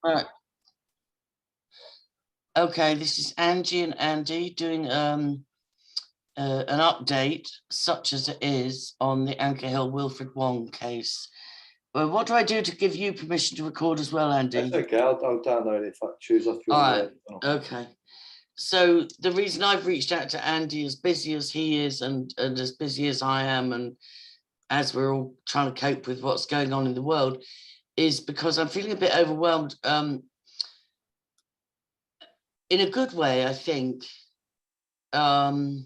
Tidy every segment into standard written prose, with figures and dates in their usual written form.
Right. Okay, this is Angie and Andy doing an update, such as it is, on the Anchor Hill Wilfred Wong case. What do I do to give you permission to record as well, Andy? That's okay, I'll download it if I choose off your All right, okay. So the reason I've reached out to Andy, as busy as he is and as busy as I am, and as we're all trying to cope with what's going on in the world, is because I'm feeling a bit overwhelmed. In a good way, I think. I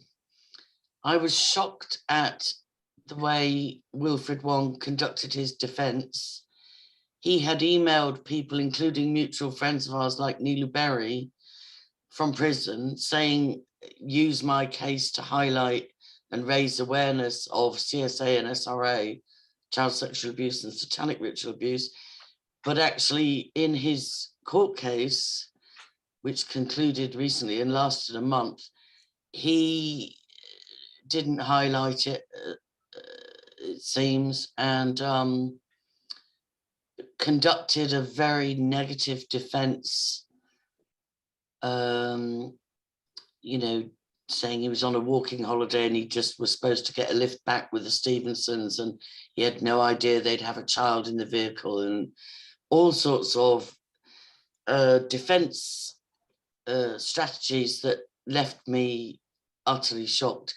was shocked at the way Wilfred Wong conducted his defence. He had emailed people, including mutual friends of ours like Neelu Berry from prison, saying, use my case to highlight and raise awareness of CSA and SRA, child sexual abuse and satanic ritual abuse. But actually in his court case, which concluded recently and lasted a month, he didn't highlight it, it seems, and conducted a very negative defense, you know, saying he was on a walking holiday and he just was supposed to get a lift back with the Stevensons and he had no idea they'd have a child in the vehicle, and all sorts of defense strategies that left me utterly shocked.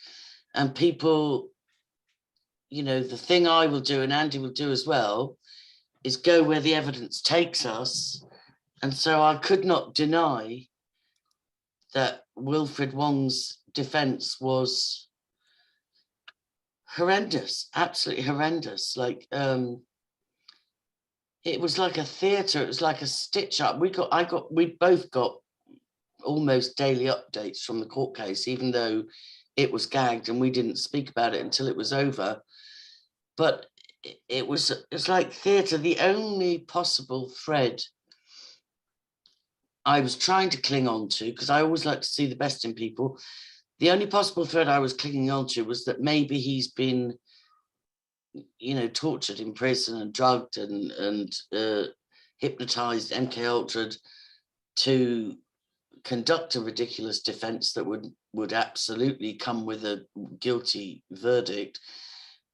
And people, you know, the thing I will do and Andy will do as well is go where the evidence takes us. And so I could not deny that Wilfred Wong's defense was horrendous, absolutely horrendous. Like, it was like a theatre, it was like a stitch up. We both got almost daily updates from the court case, even though it was gagged and we didn't speak about it until it was over. But it's like theatre. The only possible thread I was trying to cling on to, because I always like to see the best in people, the only possible thread I was clinging on to was that maybe he's been, you know, tortured in prison and drugged and hypnotized, MK ultra'd to conduct a ridiculous defense that would absolutely come with a guilty verdict.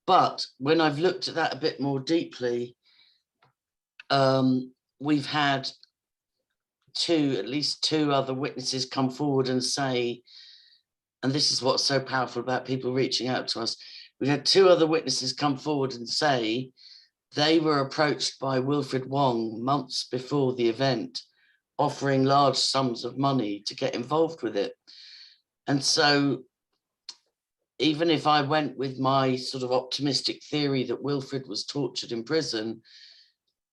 But when I've looked at that a bit more deeply, we've had at least two other witnesses come forward and say, and this is what's so powerful about people reaching out to us, we've had two other witnesses come forward and say they were approached by Wilfred Wong months before the event, offering large sums of money to get involved with it. And so even if I went with my sort of optimistic theory that Wilfred was tortured in prison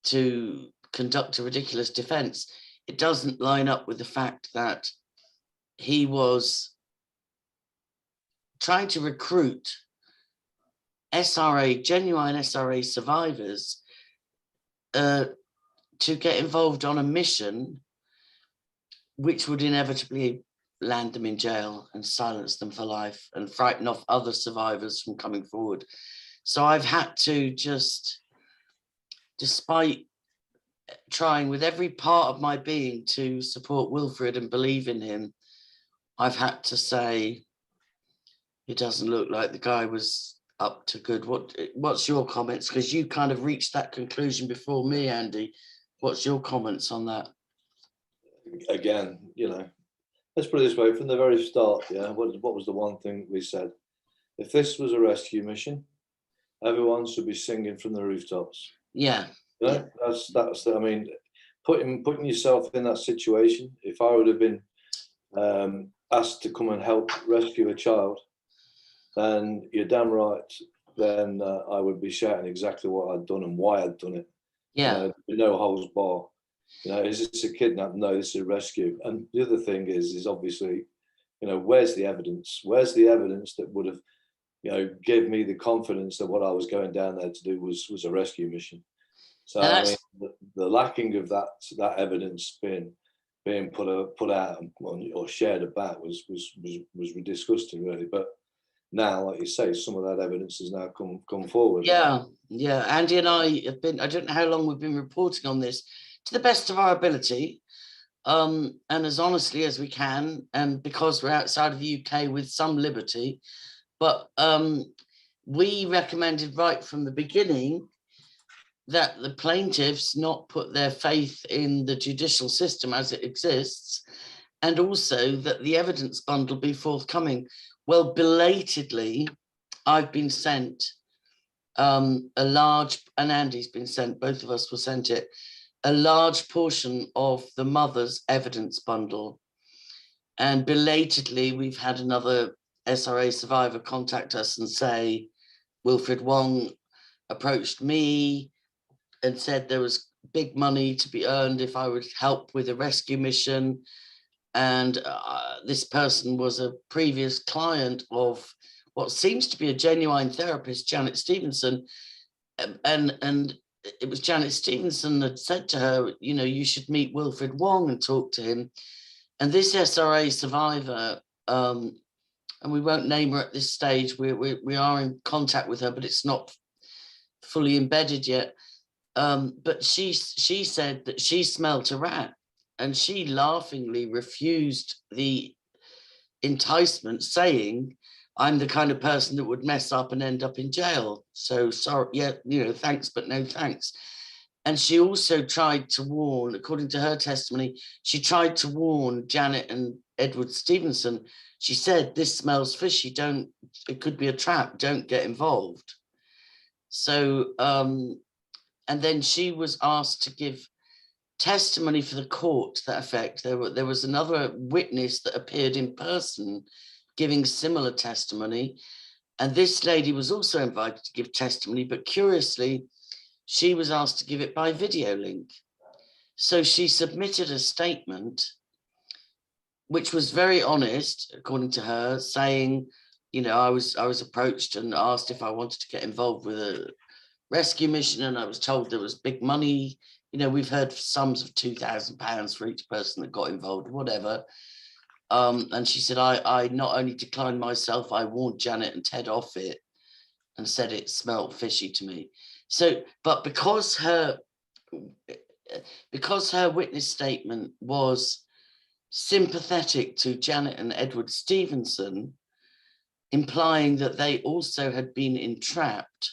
to conduct a ridiculous defense, it doesn't line up with the fact that he was trying to recruit SRA, genuine SRA survivors, to get involved on a mission which would inevitably land them in jail and silence them for life and frighten off other survivors from coming forward. So I've had to just, despite trying with every part of my being to support Wilfred and believe in him, I've had to say, it doesn't look like the guy was up to good. What's your comments? Because you kind of reached that conclusion before me, Andy. What's your comments on that? Again, you know, let's put it this way, from the very start, yeah, what was the one thing we said? If this was a rescue mission, everyone should be singing from the rooftops. Yeah. You know, yeah. That's I mean, putting yourself in that situation, if I would have been asked to come and help rescue a child, then you're damn right, then I would be shouting exactly what I'd done and why I'd done it. Yeah. No holds bar. You know, is this a kidnap? No, this is a rescue. And the other thing is obviously, you know, where's the evidence? Where's the evidence that would have, you know, gave me the confidence that what I was going down there to do was a rescue mission? So I mean, the lacking of that evidence being put out or shared about was disgusting, really. But now, like you say, some of that evidence has now come forward. Yeah, yeah. Andy and I have been, I don't know how long we've been reporting on this, to the best of our ability, and as honestly as we can, and because we're outside of the UK with some liberty. But we recommended right from the beginning that the plaintiffs not put their faith in the judicial system as it exists, and also that the evidence bundle be forthcoming. Well, belatedly, I've been sent a large, and Andy's been sent, both of us were sent it, a large portion of the mother's evidence bundle. And belatedly, we've had another SRA survivor contact us and say, Wilfred Wong approached me and said there was big money to be earned if I would help with a rescue mission. And this person was a previous client of what seems to be a genuine therapist, Janet Stevenson. And it was Janet Stevenson that said to her, you know, you should meet Wilfred Wong and talk to him. And this SRA survivor, and we won't name her at this stage, we are in contact with her, but it's not fully embedded yet. But she said that she smelt a rat, and she laughingly refused the enticement, saying, I'm the kind of person that would mess up and end up in jail. So sorry, yeah, you know, thanks, but no thanks. And she also tried to warn, according to her testimony, she tried to warn Janet and Edward Stevenson. She said, this smells fishy, it could be a trap, don't get involved. So, and then she was asked to give testimony for the court to that effect. There was another witness that appeared in person giving similar testimony. And this lady was also invited to give testimony, but curiously, she was asked to give it by video link. So she submitted a statement, which was very honest, according to her, saying, you know, I was approached and asked if I wanted to get involved with a rescue mission, and I was told there was big money. You know, we've heard sums of £2,000 for each person that got involved, whatever. And she said, I not only declined myself, I warned Janet and Ted off it and said it smelled fishy to me. So, but because her witness statement was sympathetic to Janet and Edward Stevenson, implying that they also had been entrapped,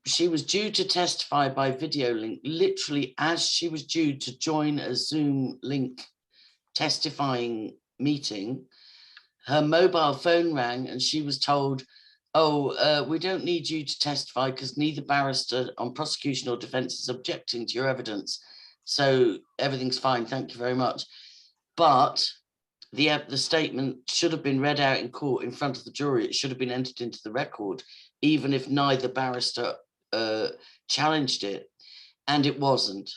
she was due to testify by video link, literally as she was due to join a Zoom link testifying meeting. Her mobile phone rang and she was told, oh, we don't need you to testify because neither barrister on prosecution or defense is objecting to your evidence. So everything's fine, thank you very much. But the statement should have been read out in court in front of the jury. It should have been entered into the record, even if neither barrister challenged it, and it wasn't.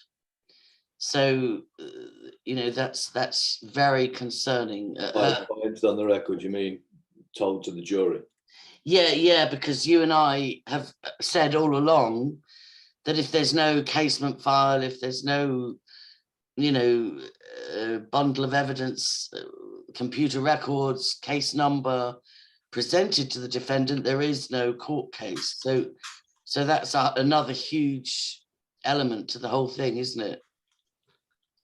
So, you know, that's very concerning. It's on the record, you mean told to the jury? Yeah, because you and I have said all along that if there's no casement file, if there's no, you know, bundle of evidence, computer records, case number presented to the defendant, there is no court case. So that's another huge element to the whole thing, isn't it?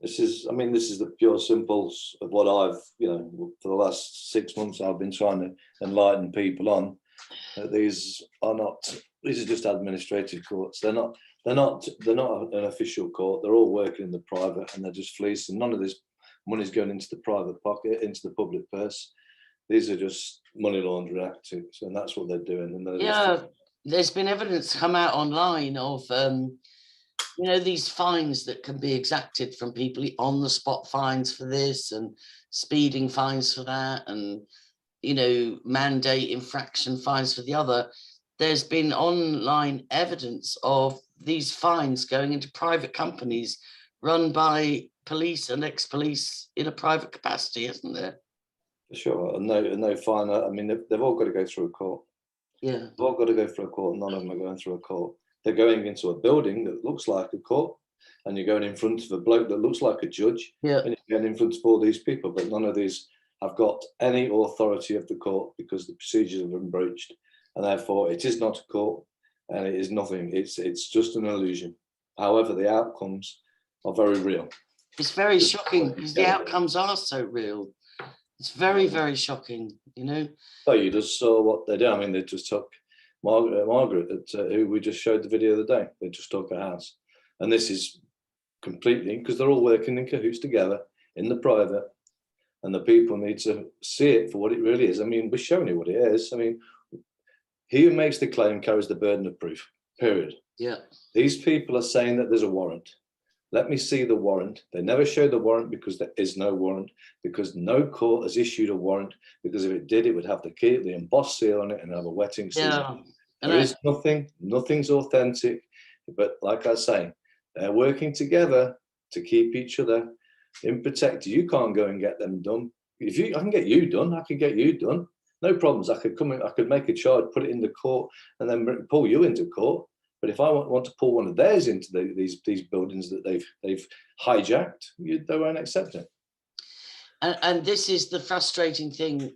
This is the pure simples of what I've, you know, for the last 6 months, I've been trying to enlighten people on. These are just administrative courts. They're not an official court. They're all working in the private, and they're just fleecing. None of this money's going into the private pocket, into the public purse. These are just money laundering activities, and that's what they're doing. And there's been evidence come out online of you know, these fines that can be exacted from people, on the spot fines for this and speeding fines for that, and, you know, mandate infraction fines for the other. There's been online evidence of these fines going into private companies run by police and ex-police in a private capacity, isn't there? For sure. No fine. I mean, they've all got to go through a court. Yeah. They've all got to go through a court. None of them are going through a court. They're going into a building that looks like a court, and you're going in front of a bloke that looks like a judge. Yeah. And you're going in front of all these people, but none of these have got any authority of the court because the procedures have been breached, and therefore it is not a court, and it is nothing. It's just an illusion. However, the outcomes are very real. It's very Just shocking working because the together. outcomes are so real. It's very, very shocking, you know. So you just saw what they did. I mean, they just took Margaret, who we just showed the video the other day. They just took her house, and this is completely because they're all working in cahoots together in the private, and the people need to see it for what it really is. I mean, we're showing you what it is. I mean, he who makes the claim carries the burden of proof. Period. Yeah. These people are saying that there's a warrant. Let me see the warrant. They never show the warrant because there is no warrant, because no court has issued a warrant, because if it did, it would have the key, the embossed seal on it and have a wetting seal. Yeah. There is nothing's authentic, but like I say, they're working together to keep each other in protected. You can't go and get them done. I can get you done, I could get you done. No problems. I could come in, I could make a charge, put it in the court, and then pull you into court. But if I want to pull one of theirs into these buildings that they've hijacked, they won't accept it. And this is the frustrating thing,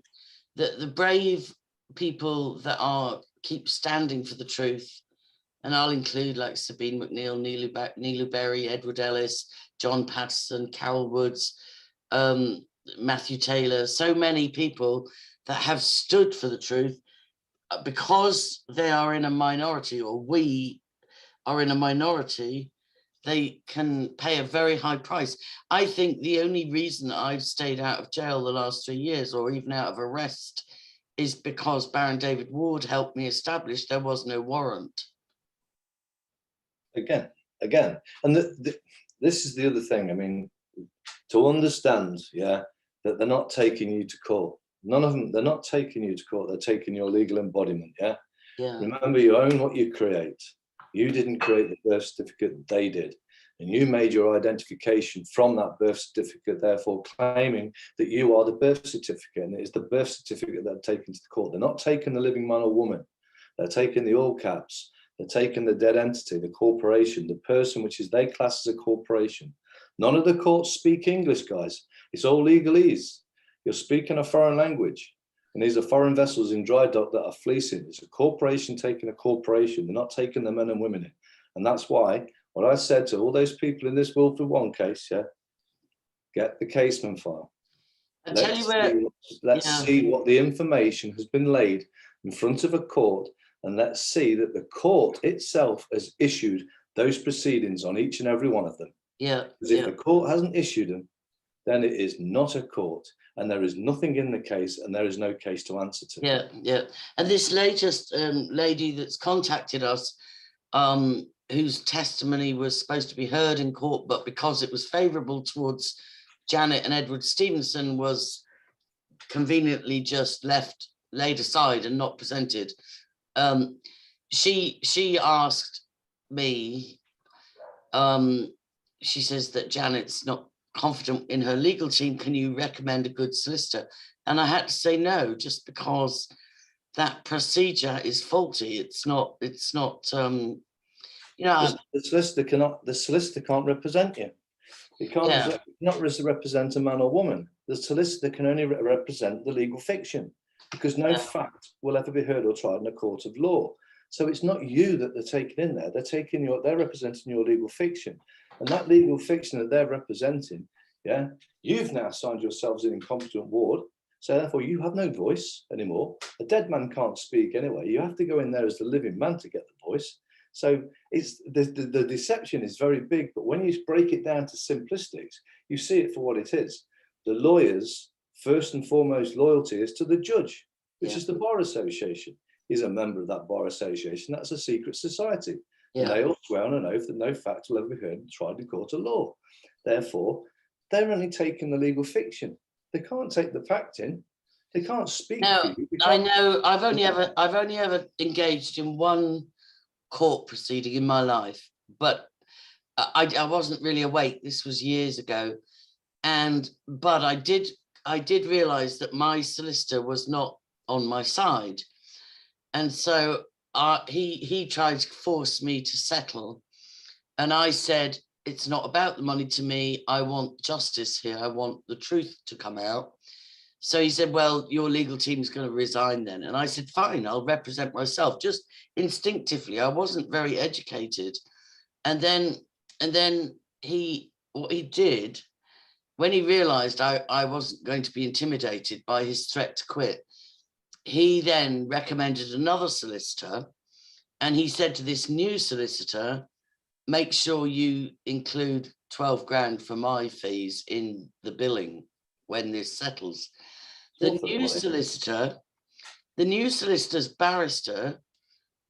that the brave people that keep standing for the truth, and I'll include like Sabine McNeill, Neelu Berry, Edward Ellis, John Patterson, Carol Woods, Matthew Taylor, so many people that have stood for the truth, because they are in a minority, or we are in a minority, they can pay a very high price. I think the only reason I've stayed out of jail the last 3 years, or even out of arrest, is because Baron David Ward helped me establish there was no warrant. Again, and this is the other thing. I mean, to understand, that they're not taking you to court. None of them. They're not taking you to court. They're taking your legal embodiment. Yeah. Remember, you own what you create. You didn't create the birth certificate, they did. And you made your identification from that birth certificate, therefore claiming that you are the birth certificate. And it is the birth certificate that they're taking to the court. They're not taking the living man or woman. They're taking the all caps. They're taking the dead entity, the corporation, the person which is they class as a corporation. None of the courts speak English, guys. It's all legalese. You're speaking a foreign language. And these are foreign vessels in dry dock that are fleecing. It's a corporation taking a corporation. They're not taking the men and women in. And that's why what I said to all those people in this Wilfred Wong case, get the caseman file. Let's see what the information has been laid in front of a court, and let's see that the court itself has issued those proceedings on each and every one of them. Yeah. Because if the court hasn't issued them, then it is not a court, and there is nothing in the case, and there is no case to answer to. Yeah. And this latest lady that's contacted us, whose testimony was supposed to be heard in court, but because it was favourable towards Janet and Edward Stevenson, was conveniently just laid aside and not presented. She asked me, she says that Janet's not confident in her legal team. Can you recommend a good solicitor? And I had to say no, just because that procedure is faulty. It's not you know, the solicitor can't represent you. He can't not represent a man or woman. The solicitor can only represent the legal fiction, because no fact will ever be heard or tried in a court of law. So it's not you that they're taking in there. They're representing your legal fiction, and that legal fiction that they're representing, you've now signed yourselves an incompetent ward. So therefore, you have no voice anymore. A dead man can't speak anyway. You have to go in there as the living man to get the voice. So it's the deception is very big, but when you break it down to simplistics, you see it for what it is. The lawyer's first and foremost loyalty is to the judge, which is the Bar Association. He's a member of that Bar Association. That's a secret society. And they all swear on an oath that no fact will ever be heard and tried in court of law. Therefore, they're only taking the legal fiction. They can't take the fact in. They can't speak. No, I know. I've only ever engaged in one court proceeding in my life, but I wasn't really awake. This was years ago, but I did realize that my solicitor was not on my side, and so he tried to force me to settle, and I said, it's not about the money to me. I want justice here. I want the truth to come out. So he said, well, your legal team's going to resign then. And I said, fine, I'll represent myself. Just instinctively, I wasn't very educated. And then And then what he did, when he realized I wasn't going to be intimidated by his threat to quit, he then recommended another solicitor, and he said to this new solicitor, make sure you include 12 grand for my fees in the billing when this settles. The new solicitor's barrister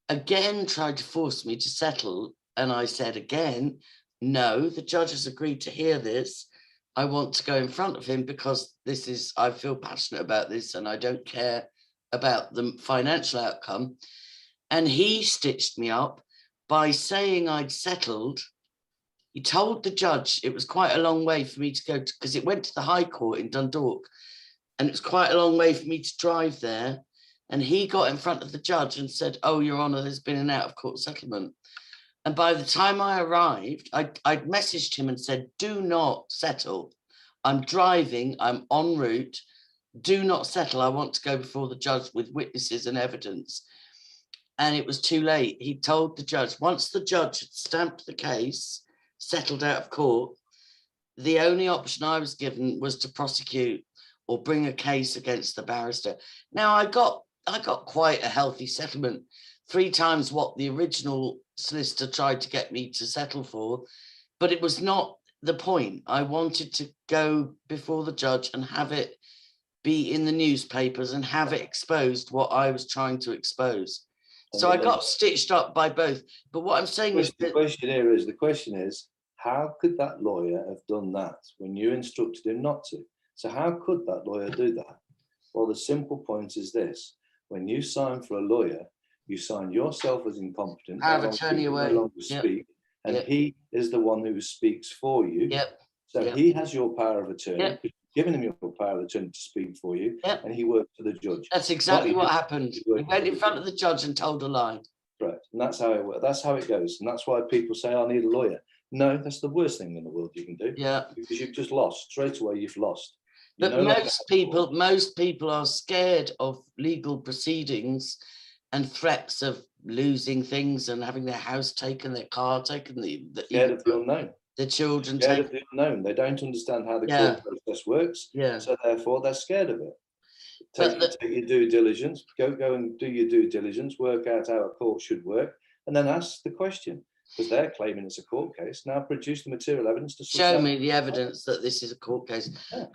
again tried to force me to settle, and I said again, no, the judge has agreed to hear this. I want to go in front of him because I feel passionate about this and I don't care about the financial outcome. And he stitched me up by saying I'd settled. He told the judge it was quite a long way for me to go because it went to the High Court in Dundalk, and it was quite a long way for me to drive there. And he got in front of the judge and said, oh, Your Honour, there's been an out of court settlement. And by the time I arrived, I'd messaged him and said, do not settle. I'm driving, I'm en route. Do not settle. I want to go before the judge with witnesses and evidence. And it was too late. He told the judge, once the judge had stamped the case, settled out of court, the only option I was given was to prosecute or bring a case against the barrister. Now, I got quite a healthy settlement, 3 times what the original solicitor tried to get me to settle for, but it was not the point. I wanted to go before the judge and have it be in the newspapers and have it exposed what I was trying to expose. So I got stitched up by both. But what I'm saying is the question is, how could that lawyer have done that when you instructed him not to? So how could that lawyer do that? Well, the simple point is this: when you sign for a lawyer, you sign yourself as incompetent. Power of attorney away. No longer speak, and he is the one who speaks for you. So he has your power of attorney. Given him your power of attorney to speak for you, and he worked for the judge. That's exactly what happened. He went in front of the judge and told a lie. Correct, and that's how it works. That's how it goes, and that's why people say, "I need a lawyer." No, that's the worst thing in the world you can do. Yeah, because you've just lost straight away. You've lost. But most people are scared of legal proceedings and threats of losing things and having their house taken, their car taken, scared of the unknown. The children scared of the unknown. They don't understand how the court process works. So therefore they're scared of it. Take your due diligence. Go and do your due diligence. Work out how a court should work, and then ask the question. Because they're claiming it's a court case. Now produce the material evidence to show me the evidence that this is a court case.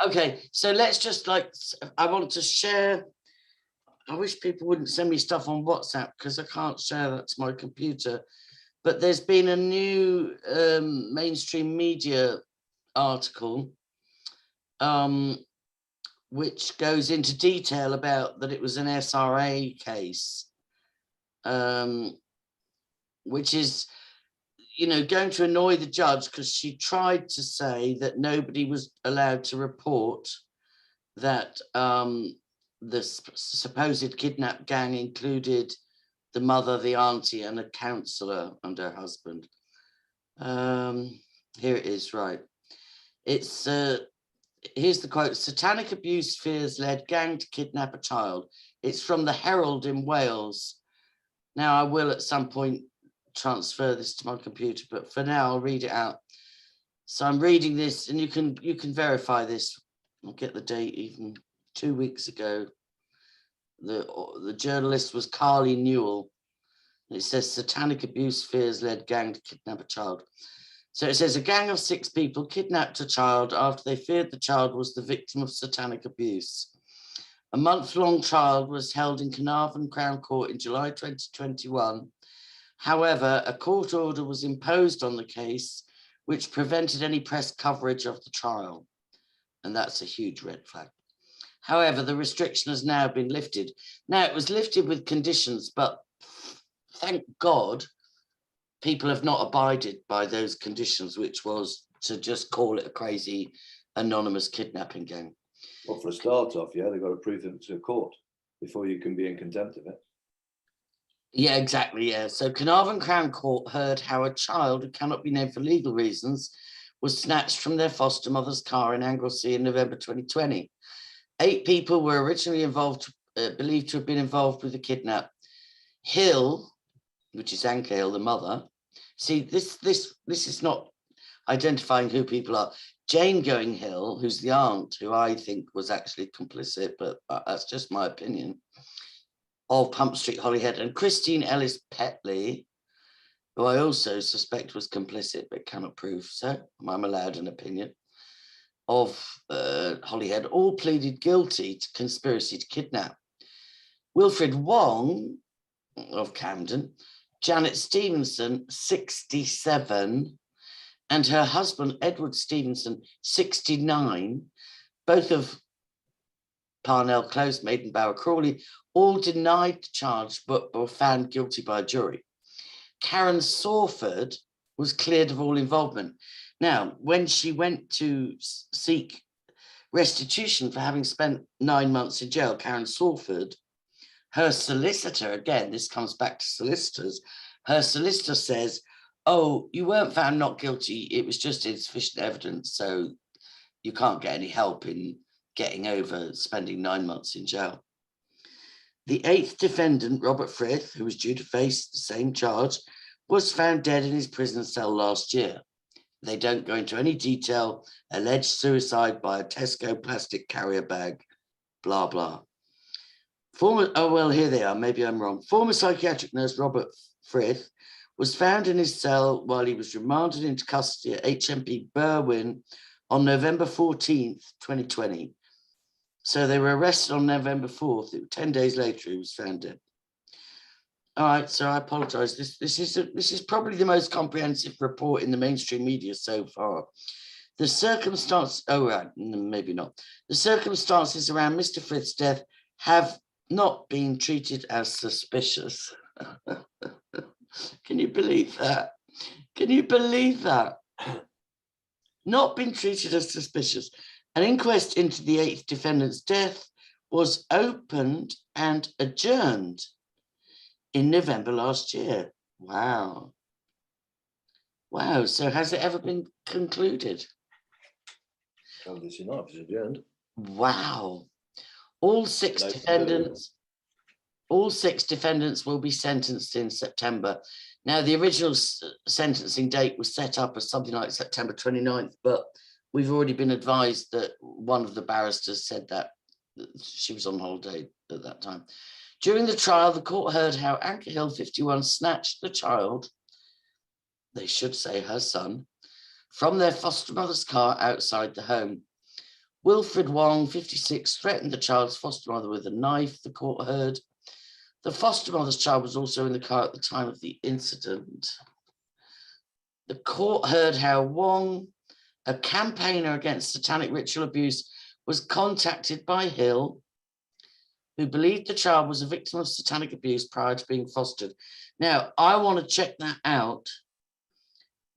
Okay, so let's just I want to share. I wish people wouldn't send me stuff on WhatsApp because I can't share that to my computer. But there's been a new mainstream media article which goes into detail about that it was an SRA case, which is, going to annoy the judge because she tried to say that nobody was allowed to report that the supposed kidnap gang included the mother, the auntie, and a counsellor and her husband. Here it is, right. It's here's the quote: satanic abuse fears led gang to kidnap a child. It's from the Herald in Wales. Now, I will at some point transfer this to my computer, but for now I'll read it out. So I'm reading this, and you can verify this. I'll get the date. Even 2 weeks ago, the journalist was Carly Newell. It says satanic abuse fears led gang to kidnap a child. So it says a gang of 6 people kidnapped a child after they feared the child was the victim of satanic abuse. A month-long trial was held in Carnarvon Crown Court in July 2021. However, a court order was imposed on the case, which prevented any press coverage of the trial. And that's a huge red flag. However, the restriction has now been lifted. Now, it was lifted with conditions, but thank God people have not abided by those conditions, which was to just call it a crazy anonymous kidnapping gang. Well, for a start off, they've got to prove it to a court before you can be in contempt of it. Yeah, exactly, So Carnarvon Crown Court heard how a child who cannot be named for legal reasons was snatched from their foster mother's car in Anglesey in November 2020. 8 people were originally believed to have been involved with the kidnap. Hill, which is Anke Hill, the mother. See, this is not identifying who people are. Jane Going Hill, who's the aunt, who I think was actually complicit, but that's just my opinion, of Pump Street Holyhead, and Christine Ellis Petley, who I also suspect was complicit but cannot prove so, I'm allowed an opinion, of Holyhead, all pleaded guilty to conspiracy to kidnap. Wilfred Wong of Camden, Janet Stevenson, 67, and her husband, Edward Stevenson, 69, both of Parnell Close, Maidenbower, Crawley, all denied the charge but were found guilty by a jury. Karen Sawford was cleared of all involvement. Now, when she went to seek restitution for having spent 9 months in jail, Karen Sawford, her solicitor, again, this comes back to solicitors, her solicitor says, oh, you weren't found not guilty, it was just insufficient evidence, so you can't get any help in getting over spending 9 months in jail. The 8th defendant, Robert Frith, who was due to face the same charge, was found dead in his prison cell last year. They don't go into any detail, alleged suicide by a Tesco plastic carrier bag, blah, blah. Oh, well, here they are, maybe I'm wrong. Former psychiatric nurse Robert Frith was found in his cell while he was remanded into custody at HMP Berwyn on November 14th, 2020. So they were arrested on November 4th. 10 days later, he was found dead. All right, so I apologise. This is probably the most comprehensive report in the mainstream media so far. The circumstances, oh right, maybe not. The circumstances around Mr. Frith's death have not been treated as suspicious. Can you believe that? Can you believe that? Not been treated as suspicious. An inquest into the 8th defendant's death was opened and adjourned in November last year. Wow. Wow, so has it ever been concluded? Obviously not, it's adjourned. Wow. All six defendants will be sentenced in September. Now, the original sentencing date was set up as something like September 29th, but we've already been advised that one of the barristers said that she was on holiday at that time. During the trial, the court heard how Anchor Hill 51 snatched the child, they should say her son, from their foster mother's car outside the home. Wilfred Wong, 56, threatened the child's foster mother with a knife, the court heard. The foster mother's child was also in the car at the time of the incident. The court heard how Wong, a campaigner against satanic ritual abuse, was contacted by Hill, who believed the child was a victim of satanic abuse prior to being fostered. Now, I want to check that out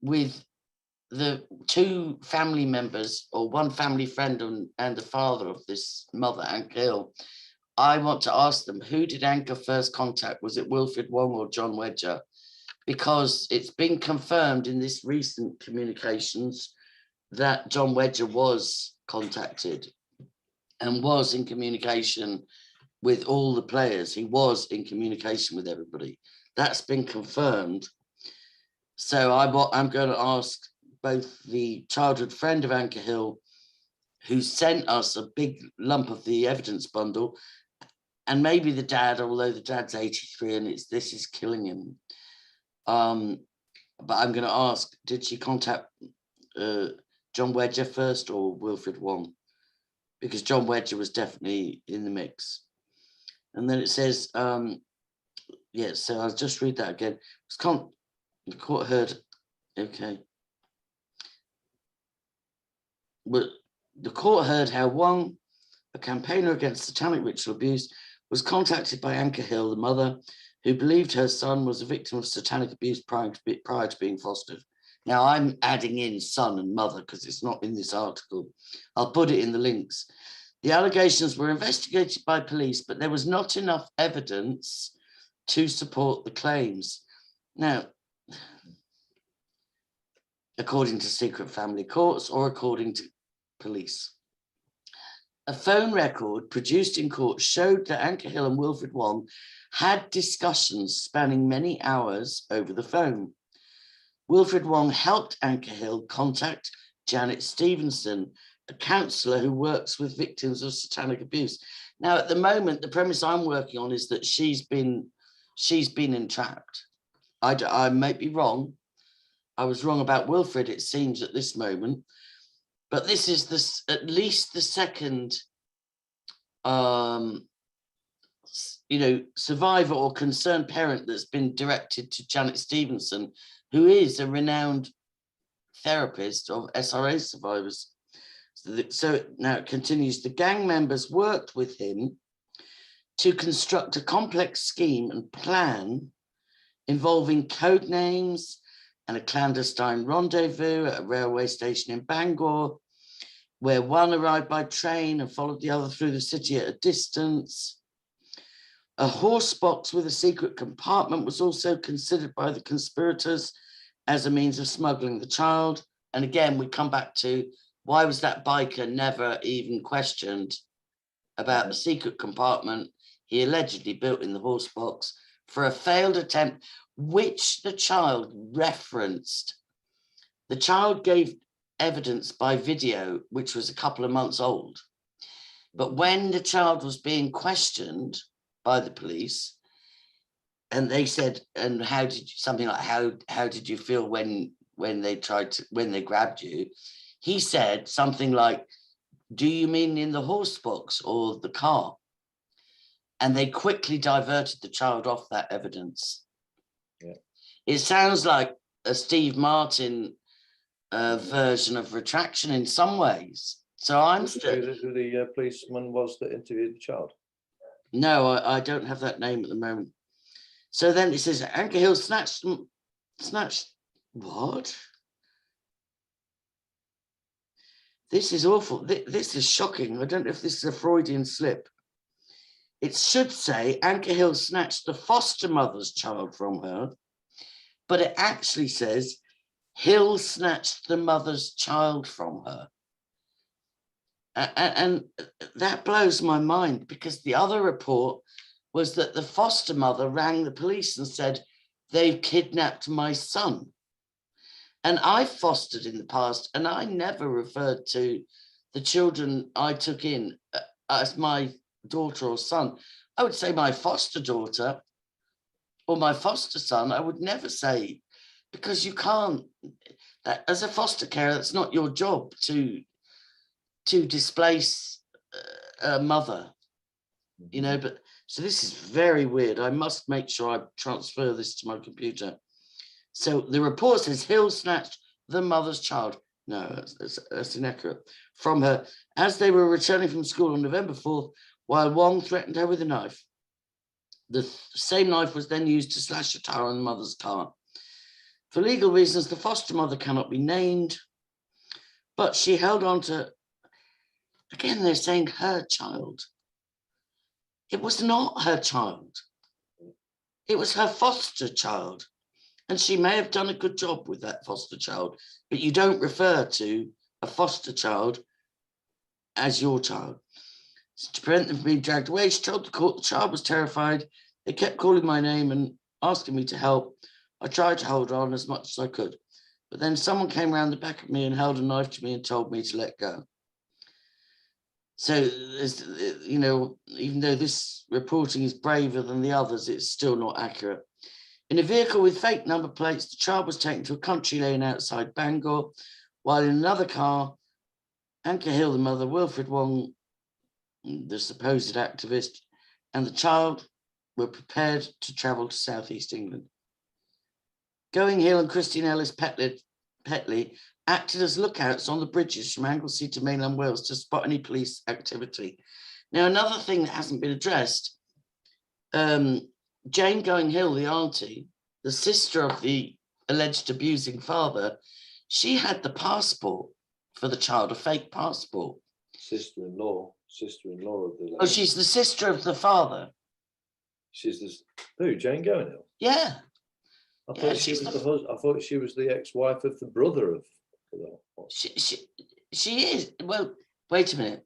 with the 2 family members, or one family friend and the father of this mother, Anchor Hill. I want to ask them, who did Anchor first contact? Was it Wilfred Wong or John Wedger? Because it's been confirmed in this recent communications that John Wedger was contacted and was in communication with all the players. He was in communication with everybody. That's been confirmed. So I'm going to ask both the childhood friend of Anchor Hill, who sent us a big lump of the evidence bundle, and maybe the dad, although the dad's 83 and this is killing him. But I'm going to ask, did she contact John Wedger first or Wilfred Wong? Because John Wedger was definitely in the mix. And then it says, yeah, so I'll just read that again. The court heard, okay. But the court heard how Wong, a campaigner against satanic ritual abuse, was contacted by Anchor Hill, the mother, who believed her son was a victim of satanic abuse prior to being fostered. Now, I'm adding in son and mother because it's not in this article. I'll put it in the links. The allegations were investigated by police, but there was not enough evidence to support the claims. Now, according to secret family courts or according to police. A phone record produced in court showed that Anchor Hill and Wilfred Wong had discussions spanning many hours over the phone. Wilfred Wong helped Anchor Hill contact Janet Stevenson, a counsellor who works with victims of satanic abuse. Now, at the moment, the premise I'm working on is that she's been entrapped. I may be wrong. I was wrong about Wilfred, it seems, at this moment. But this is at least the second, survivor or concerned parent that's been directed to Janet Stevenson, who is a renowned therapist of SRA survivors. So now it continues. The gang members worked with him to construct a complex scheme and plan involving code names and a clandestine rendezvous at a railway station in Bangor, where one arrived by train and followed the other through the city at a distance. A horse box with a secret compartment was also considered by the conspirators as a means of smuggling the child. And again, we come back to, why was that biker never even questioned about the secret compartment he allegedly built in the horse box for a failed attempt, which the child referenced. The child gave evidence by video, which was a couple of months old. But when the child was being questioned by the police, and they said, and how did you, something like, how did you feel when they grabbed you? He said something like, do you mean in the horse box or the car? And they quickly diverted the child off that evidence. Yeah. It sounds like a Steve Martin version of retraction in some ways. So I'm still... Who the policeman was that interviewed the child? No, I don't have that name at the moment. So then it says, Anchor Hill snatched, what? This is awful. This is shocking. I don't know if this is a Freudian slip. It should say Anchor Hill snatched the foster mother's child from her, but it actually says Hill snatched the mother's child from her. And that blows my mind, because the other report was that the foster mother rang the police and said, they've kidnapped my son. And I fostered in the past, and I never referred to the children I took in as my daughter or son. I would say my foster daughter or my foster son. I would never say, because you can't, as a foster carer, that's not your job to displace a mother, but so this is very weird. I must make sure I transfer this to my computer. So the report says Hill snatched the mother's child. No, that's inaccurate. From her as they were returning from school on November 4th, while Wong threatened her with a knife. The same knife was then used to slash a tire on the mother's car. For legal reasons, the foster mother cannot be named, but she held on to, again, they're saying her child. It was not her child. It was her foster child. And she may have done a good job with that foster child, but you don't refer to a foster child as your child. To prevent them from being dragged away, she told the court the child was terrified. They kept calling my name and asking me to help. I tried to hold on as much as I could, but then someone came around the back of me and held a knife to me and told me to let go. So, even though this reporting is braver than the others, it's still not accurate. In a vehicle with fake number plates, the child was taken to a country lane outside Bangor, while in another car, Anchor Hill, the mother, Wilfred Wong, the supposed activist, and the child were prepared to travel to southeast England. Going Hill and Christine Ellis Petley acted as lookouts on the bridges from Anglesey to mainland Wales to spot any police activity. Now, another thing that hasn't been addressed, Jane Going Hill, the auntie, the sister of the alleged abusing father, she had the passport for the child, a fake passport. Sister-in-law of the lady. Oh, she's the sister of the father. She's this. Who? Jane Going Hill? Yeah. I thought she was the ex-wife of the brother of. She is. Well, wait a minute.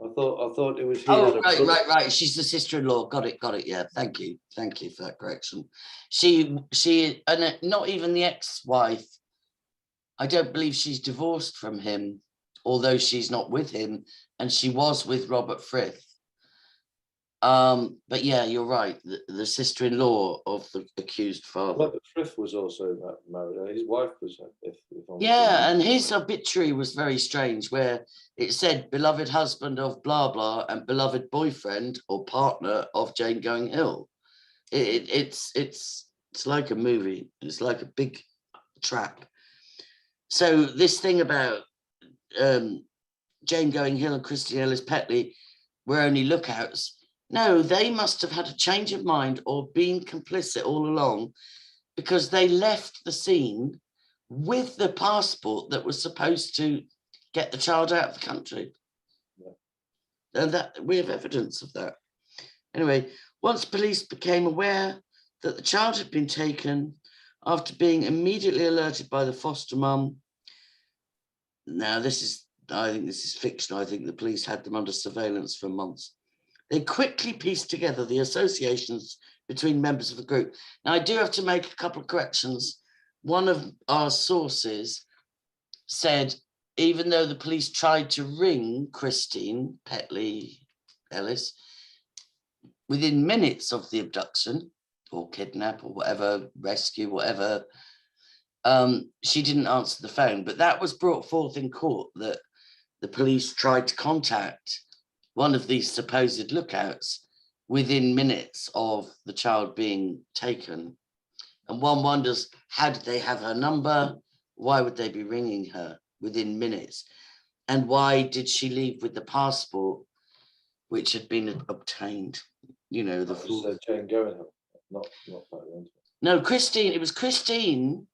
I thought it was he Oh, had a brother. right. She's the sister-in-law. Got it. Yeah, thank you for that correction. She, and not even the ex-wife. I don't believe she's divorced from him, although she's not with him, and she was with Robert Frith. But yeah, you're right. The sister-in-law of the accused father. Robert Frith was also married. His wife was. If I'm Yeah, and his obituary was very strange, where it said beloved husband of blah blah and beloved boyfriend or partner of Jane Going Hill. It's like a movie. It's like a big trap. So this thing about Jane Going Hill and Christine Ellis Petley were only lookouts. No, they must have had a change of mind or been complicit all along, because they left the scene with the passport that was supposed to get the child out of the country. Yeah. And that we have evidence of that. Anyway, once police became aware that the child had been taken, after being immediately alerted by the foster mum. Now, I think this is fictional. I think the police had them under surveillance for months. They quickly pieced together the associations between members of the group. Now, I do have to make a couple of corrections. One of our sources said, even though the police tried to ring Christine Petley Ellis within minutes of the abduction or kidnap or whatever, rescue, whatever, she didn't answer the phone. But that was brought forth in court, that the police tried to contact one of these supposed lookouts within minutes of the child being taken. And one wonders, how did they have her number? Why would they be ringing her within minutes? And why did she leave with the passport, which had been obtained? You know, the full. Jane Going Hill, not that. No, Christine. It was Christine.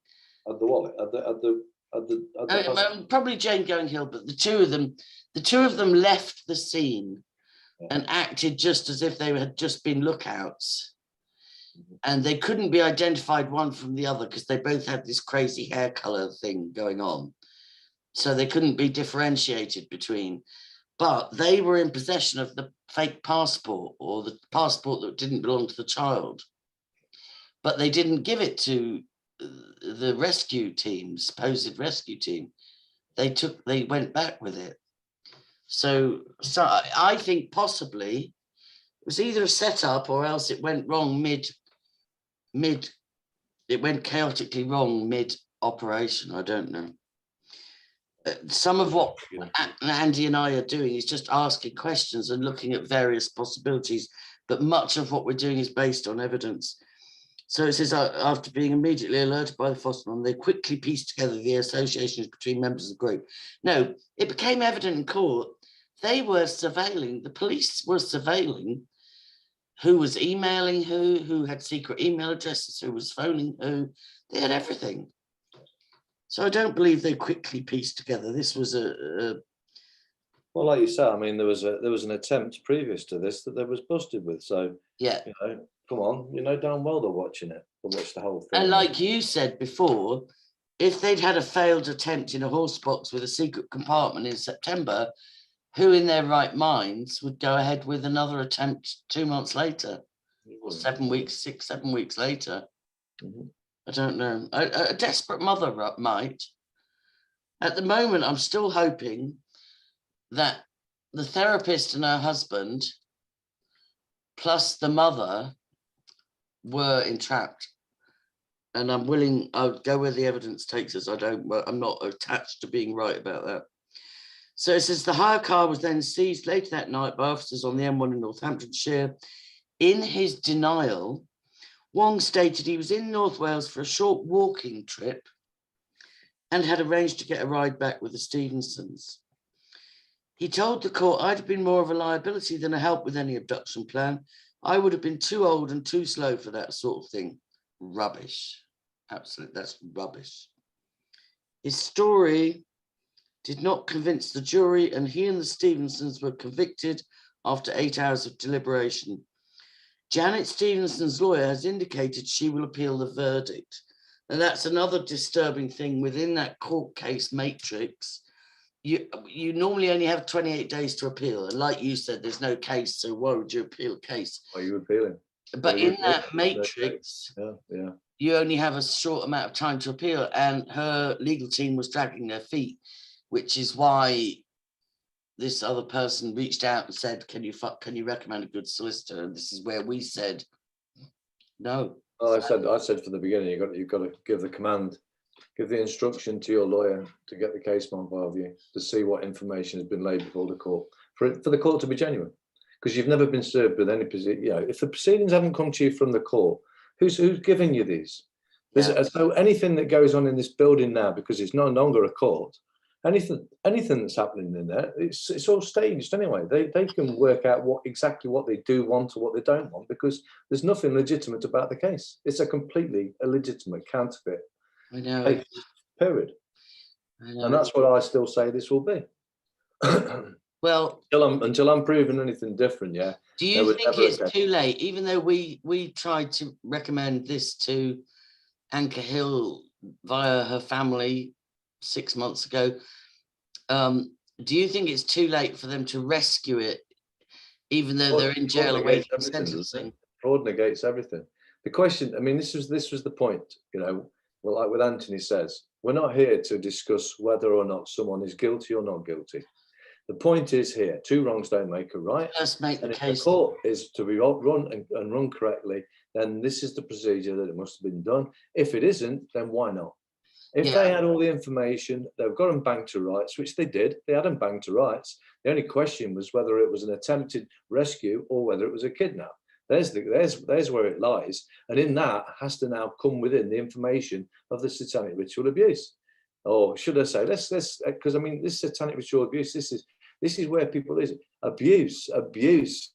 At the wallet, at the probably Jane Going Hill, but the two of them left the scene and acted just as if they had just been lookouts. And they couldn't be identified one from the other because they both had this crazy hair color thing going on. So they couldn't be differentiated between. But they were in possession of the fake passport, or the passport that didn't belong to the child. But they didn't give it to the rescue team, supposed rescue team. They went back with it. So I think possibly it was either a setup or else it went wrong it went chaotically wrong mid operation. I don't know. Some of what Andy and I are doing is just asking questions and looking at various possibilities, but much of what we're doing is based on evidence. So it says, after being immediately alerted by the foster mum, they quickly pieced together the associations between members of the group. No, it became evident in court. They were surveilling, the police were surveilling who was emailing who had secret email addresses, who was phoning who. They had everything. So I don't believe they quickly pieced together. This was well, like you say, I mean, there was an attempt previous to this that they was busted with. So yeah, you know, come on, you know damn well they're watching it. They'll watch the whole thing. And like you said before, if they'd had a failed attempt in a horse box with a secret compartment in September, who in their right minds would go ahead with another attempt 2 months later, or 7 weeks, 6, 7 weeks later? I don't know. A desperate mother might. At the moment, I'm still hoping that the therapist and her husband, plus the mother, were entrapped. And I'll go where the evidence takes us. I'm not attached to being right about that. So it says the hire car was then seized later that night by officers on the M1 in Northamptonshire. In his denial, Wong stated he was in North Wales for a short walking trip and had arranged to get a ride back with the Stevensons. He told the court, I'd have been more of a liability than a help with any abduction plan. I would have been too old and too slow for that sort of thing. Rubbish. Absolutely, that's rubbish. His story did not convince the jury, and he and the Stevensons were convicted after 8 hours of deliberation. Janet Stevenson's lawyer has indicated she will appeal the verdict. And that's another disturbing thing within that court case matrix. you normally only have 28 days to appeal. And like you said, there's no case, so why would you appeal a case? Are you appealing? But in that matrix, yeah, you only have a short amount of time to appeal, and her legal team was dragging their feet, which is why this other person reached out and said, can you recommend a good solicitor? And this is where we said no. Oh, I said from the beginning, you've got to give the command, give the instruction to your lawyer to get the case on file view, to see what information has been laid before the court, for the court to be genuine. Because you've never been served with any position. You know, if the proceedings haven't come to you from the court, who's giving you these? So anything that goes on in this building now, because it's no longer a court, anything that's happening in there, it's all staged anyway. They can work out exactly what they do want or what they don't want, because there's nothing legitimate about the case. It's a completely illegitimate counterfeit. I know. Case, period. I know. And that's what I still say this will be. Well, until I'm proven anything different, yeah. Do you think it's too late, even though we tried to recommend this to Anchor Hill via her family 6 months ago? Do you think it's too late for them to rescue it, even though they're in jail awaiting sentencing? Fraud negates everything. The question, I mean, this was the point, you know. Well, like what Anthony says, we're not here to discuss whether or not someone is guilty or not guilty. The point is here, two wrongs don't make a right. Let's make the case. If the court is to be run and run correctly, then this is the procedure that it must have been done. If it isn't, then why not? If they had all the information, they've got them banged to rights, which they did. They had them banged to rights. The only question was whether it was an attempted rescue or whether it was a kidnap. There's where it lies. And in that has to now come within the information of the satanic ritual abuse. Or should I say, let's because I mean, this satanic ritual abuse, this is where people is abuse,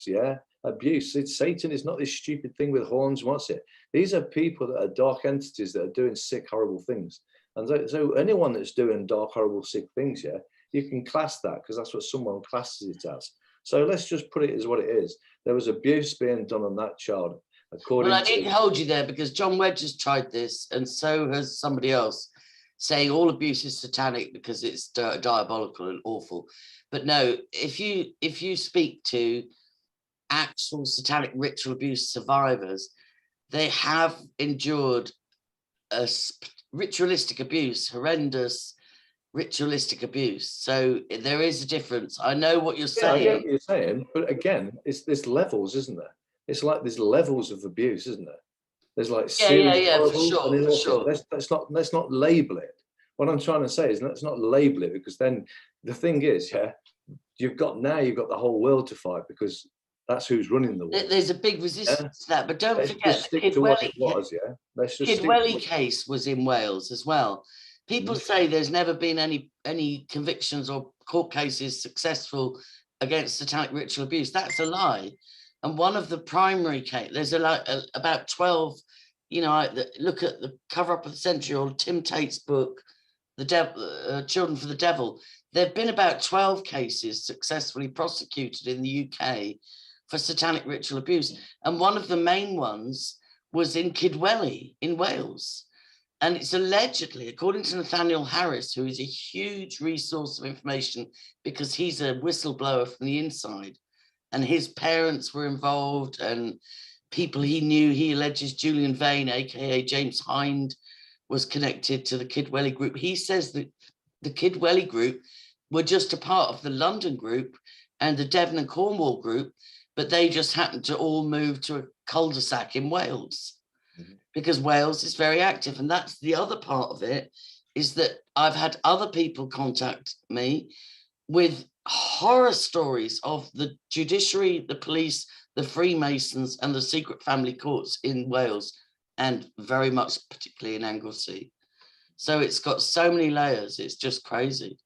yeah, abuse. Satan is not this stupid thing with horns. What's it? These are people that are dark entities that are doing sick, horrible things. And so anyone that's doing dark, horrible, sick things, yeah, you can class that because that's what someone classes it as. So let's just put it as what it is. There was abuse being done on that child. Well, I need to hold you there because John Wedge has tried this, and so has somebody else, saying all abuse is satanic because it's diabolical and awful. But no, if you speak to actual satanic ritual abuse survivors, they have endured a ritualistic abuse, horrendous ritualistic abuse. So there is a difference. I know what you're saying. I get what you're saying, but again, there's levels, isn't there? It's like there's levels of abuse, isn't there? There's like for sure. Let's not label it. What I'm trying to say is let's not label it, because then the thing is, yeah, you've got the whole world to fight because that's who's running the world. There's a big resistance to that, but don't forget the Kidwelly case was in Wales as well. People say there's never been any convictions or court cases successful against satanic ritual abuse. That's a lie. And one of the primary case, there's about 12. You know, look at the cover up of the century or Tim Tate's book, The Devil, Children for the Devil. There have been about 12 cases successfully prosecuted in the UK for satanic ritual abuse. And one of the main ones was in Kidwelly in Wales. And it's allegedly, according to Nathaniel Harris, who is a huge resource of information because he's a whistleblower from the inside, and his parents were involved and people he knew. He alleges Julian Vane, aka James Hind, was connected to the Kidwelly group. He says that the Kidwelly group were just a part of the London group and the Devon and Cornwall group, but they just happened to all move to a cul-de-sac in Wales because Wales is very active. And that's the other part of it, is that I've had other people contact me with horror stories of the judiciary, the police, the Freemasons and the secret family courts in Wales, and very much particularly in Anglesey. So it's got so many layers, it's just crazy.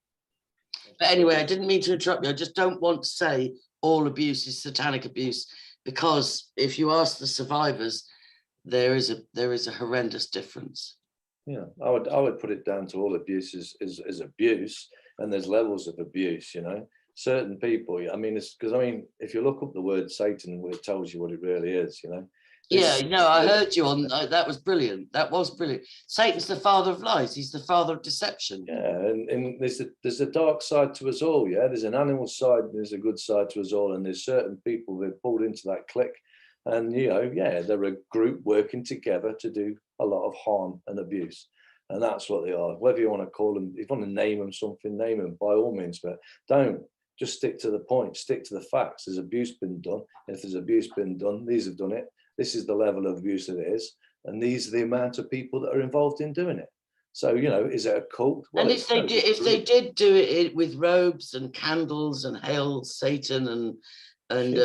But anyway, I didn't mean to interrupt you. I just don't want to say all abuse is satanic abuse, because if you ask the survivors, there is a horrendous difference. Yeah, I would put it down to all abuse is abuse, and there's levels of abuse, you know. Certain people, I mean, it's because, I mean, if you look up the word Satan, it tells you what it really is, you know. Yeah, no, I heard you on that. Was brilliant. That was brilliant. Satan's the father of lies. He's the father of deception. Yeah, and there's a dark side to us all. Yeah, there's an animal side, there's a good side to us all, and there's certain people that pulled into that clique, and yeah, they're a group working together to do a lot of harm and abuse, and that's what they are. Whether you want to call them, if you want to name them something, name them by all means, but don't just stick to the point. Stick to the facts. There's abuse been done. If there's abuse been done, these have done it. This is the level of abuse that it is, and these are the amount of people that are involved in doing it. So, is it a cult? Well, and if they did do it with robes and candles and hail Satan and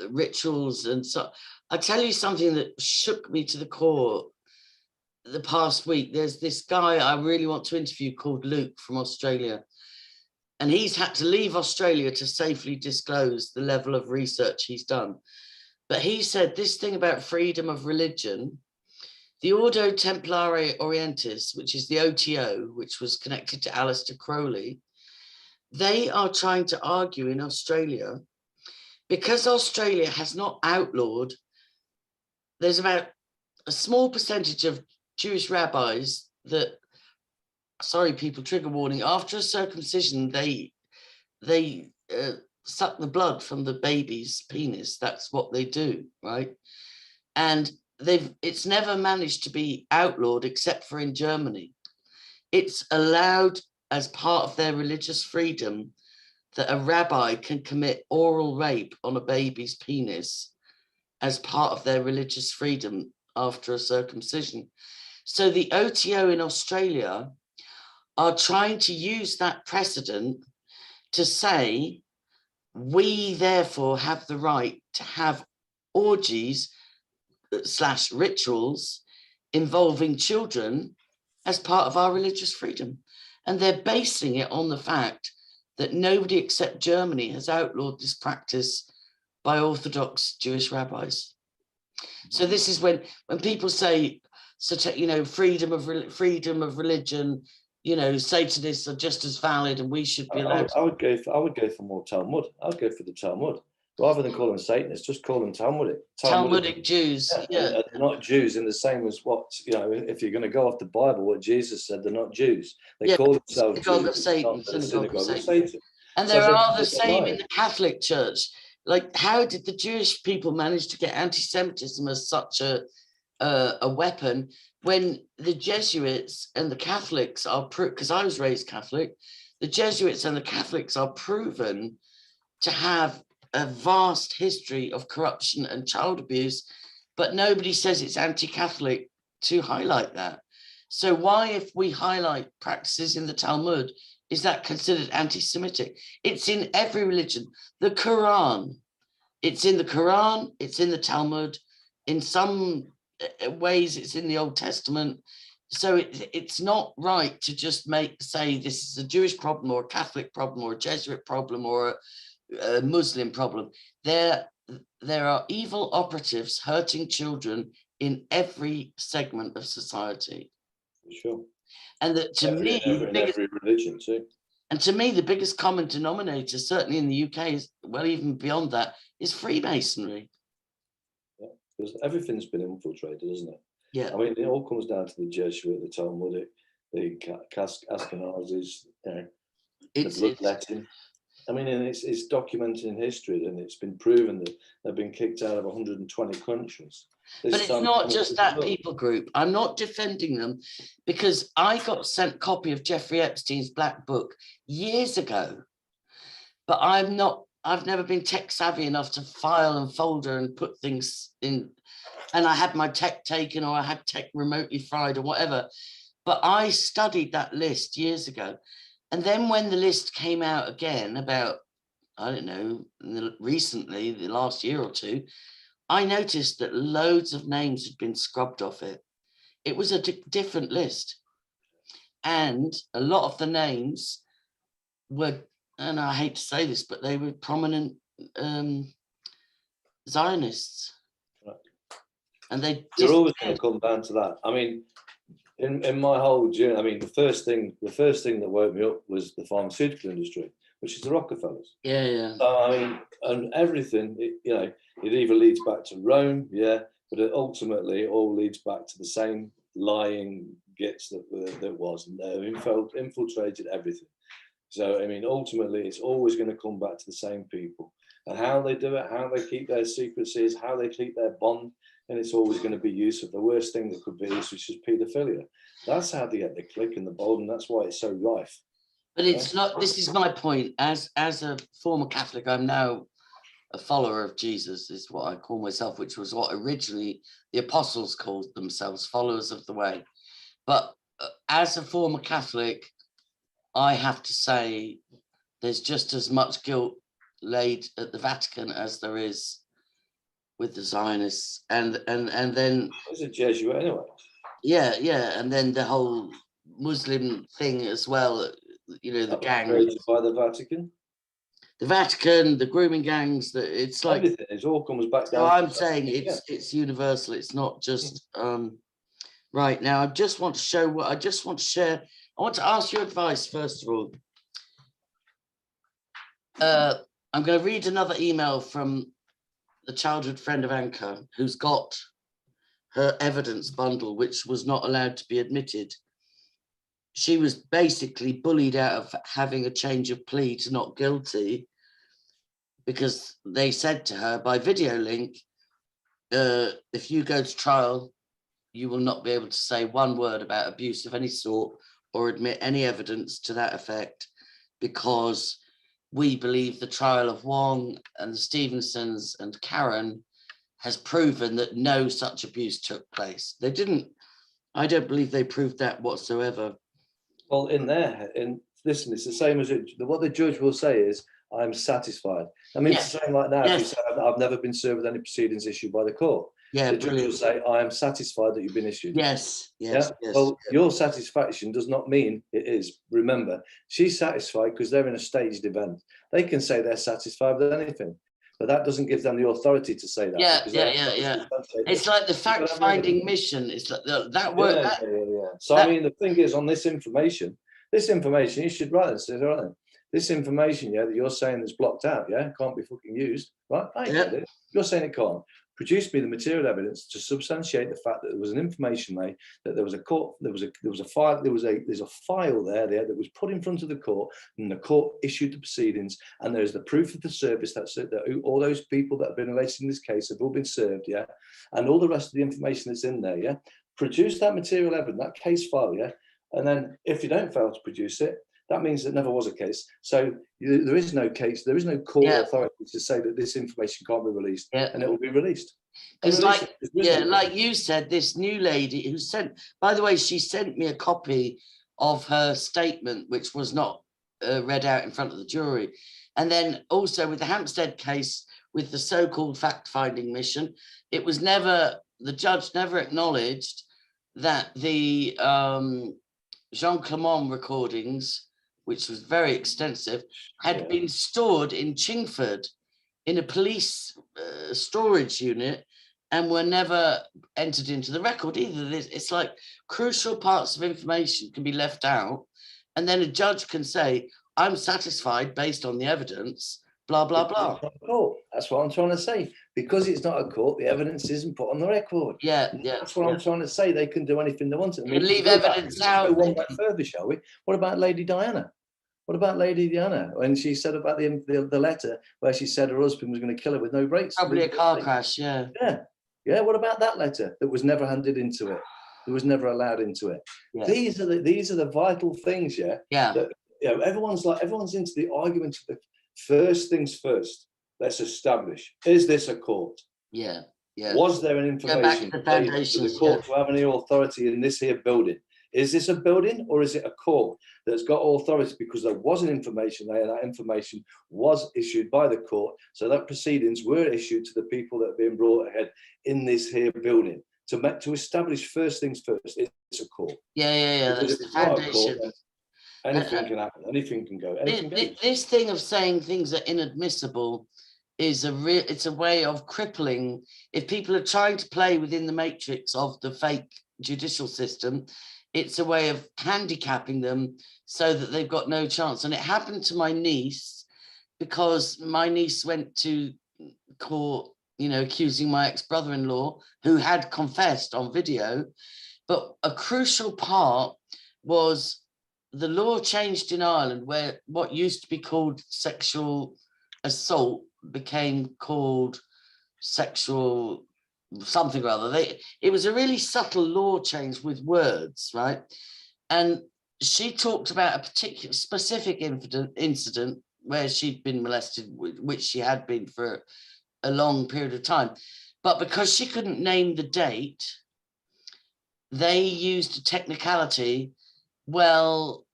rituals and so, I tell you something that shook me to the core the past week. There's this guy I really want to interview called Luke from Australia, and he's had to leave Australia to safely disclose the level of research he's done. But he said this thing about freedom of religion. The Ordo Templare Orientis, which is the OTO, which was connected to Aleister Crowley, they are trying to argue in Australia, because Australia has not outlawed, there's about a small percentage of Jewish rabbis that, sorry people, trigger warning, after a circumcision, they suck the blood from the baby's penis. That's what they do, right? And it's never managed to be outlawed except for in Germany. It's allowed as part of their religious freedom that a rabbi can commit oral rape on a baby's penis as part of their religious freedom after a circumcision. So the OTO in Australia are trying to use that precedent to say, we therefore have the right to have orgies / rituals involving children as part of our religious freedom. And they're basing it on the fact that nobody except Germany has outlawed this practice by Orthodox Jewish rabbis. So this is when people say, freedom of religion, Satanists are just as valid and we should be allowed. I would go for more Talmud. I'd go for the Talmud. Rather than call them Satanists, just call them Talmudic Jews. Yeah. And not Jews in the same as what, if you're going to go off the Bible, what Jesus said, they're not Jews. They call themselves synagogue Jews, of Satan, not the synagogue of Satan. And there are the same in the Catholic Church. Like, how did the Jewish people manage to get anti-Semitism as such a weapon when the Jesuits and the Catholics are, because I was raised Catholic, the Jesuits and the Catholics are proven to have a vast history of corruption and child abuse, but nobody says it's anti-Catholic to highlight that. So why, if we highlight practices in the Talmud, is that considered anti-Semitic? It's in every religion. The Quran, it's in the Quran, it's in the Talmud. In some ways, it's in the Old Testament. So it's not right to just say this is a Jewish problem or a Catholic problem or a Jesuit problem or a Muslim problem. There are evil operatives hurting children in every segment of society. Sure. And that to me, every religion too. And to me, the biggest common denominator, certainly in the UK, is, well, even beyond that, is Freemasonry. Yeah, because everything's been infiltrated, isn't it? Yeah. I mean, it all comes down to the Jesuit, the Talmudic, the Ashkenazis, the bloodletting. I mean, and it's documented in history, and it's been proven that they've been kicked out of 120 countries. But it's not just that people group. I'm not defending them, because I got sent a copy of Jeffrey Epstein's Black Book years ago, but I've never been tech savvy enough to file and folder and put things in, and I had my tech taken or I had tech remotely fried or whatever. But I studied that list years ago. And then when the list came out again about, I don't know, recently, the last year or two, I noticed that loads of names had been scrubbed off it. It was a different list. And a lot of the names were, and I hate to say this, but they were prominent Zionists. Right. And you're always going to come down to that. I mean, in my whole journey, I mean, the first thing that woke me up was the pharmaceutical industry, which is the Rockefellers. Yeah. So, I mean, and everything, it either leads back to Rome, but ultimately it all leads back to the same lying gits that was, and they've infiltrated everything. So I mean, ultimately, it's always going to come back to the same people, and how they do it, how they keep their secrecies, how they keep their bond, and it's always going to be use of the worst thing that could be, which is paedophilia. That's how they get the click and the bold, and that's why it's so rife. But it's not. This is my point. As a former Catholic, I'm now a follower of Jesus, is what I call myself, which was what originally the apostles called themselves, followers of the way. But as a former Catholic, I have to say there's just as much guilt laid at the Vatican as there is with the Zionists, and then It's a Jesuit anyway. Yeah, and then the whole Muslim thing as well. You know, the gangs, created by the Vatican. the Vatican, the grooming gangs. That it's like everything. It all comes back down. So I'm saying it's universal. It's not just right now. I just want to show what I just want to share. I want to ask your advice first of all. I'm going to read another email from the childhood friend of Anka, who's got her evidence bundle, which was not allowed to be admitted. She was basically bullied out of having a change of plea to not guilty because they said to her by video link, if you go to trial, you will not be able to say one word about abuse of any sort or admit any evidence to that effect, because we believe the trial of Wong and the Stevensons and Karen has proven that no such abuse took place. They didn't, I don't believe they proved that whatsoever. Well, listen, it's the same as what the judge will say is, I'm satisfied. I mean, it's the same like now. If you say, I've never been served with any proceedings issued by the court. Yeah, the judge will say, I am satisfied that you've been issued. Yes. Well, your satisfaction does not mean it is. Remember, she's satisfied because they're in a staged event. They can say they're satisfied with anything, but that doesn't give them the authority to say that. Yeah. It's like the fact-finding mission. It's like that word. So I mean, the thing is, on this information, you should write this. Right? This information, that you're saying is blocked out, can't be fucking used, right? I get it. You're saying it can't. Produce me the material evidence to substantiate the fact that there was an information made, that there was a court, there's a file there that was put in front of the court, and the court issued the proceedings, and there's the proof of the service that all those people that have been alleged in this case have all been served, and all the rest of the information that's in there, Produce that material evidence, that case file, and then if you don't fail to produce it, that means there never was a case. So there is no case, there is no court authority to say that this information can't be released, and it will be released. Because like you said, this new lady who sent, by the way, she sent me a copy of her statement, which was not read out in front of the jury. And then also with the Hampstead case, with the so-called fact-finding mission, it was never, the judge never acknowledged that the Jean Clement recordings, which was very extensive, had been stored in Chingford in a police storage unit and were never entered into the record either. It's like crucial parts of information can be left out, and then a judge can say, I'm satisfied based on the evidence, blah, blah, blah. Court. That's what I'm trying to say. Because it's not a court, the evidence isn't put on the record. That's what I'm trying to say. They can do anything they want to. They leave evidence out. Go one back further, shall we? What about Lady Diana? What about Lady Diana when she said about the letter where she said her husband was going to kill her with no brakes? Probably a car crash, What about that letter that was never handed into it? It was never allowed into it. These are the vital things, that everyone's into the argument of the first things first. Let's establish, is this a court? Was there an information for the court to have any authority in this here building? Is this a building or is it a court that's got authority because there was an information there, and that information was issued by the court, so that proceedings were issued to the people that are being brought ahead in this here building to establish first things first. It's a court. That's the foundation. Anything can happen. Anything can go. This thing of saying things are inadmissible is it's a way of crippling. If people are trying to play within the matrix of the fake judicial system, it's a way of handicapping them so that they've got no chance. And it happened to my niece because my niece went to court, you know, accusing my ex-brother-in-law, who had confessed on video. But a crucial part was the law changed in Ireland, where what used to be called sexual assault became called sexual something or other. It was a really subtle law change with words, right? And she talked about a particular specific incident where she'd been molested, which she had been for a long period of time. But because she couldn't name the date, they used a technicality. Well,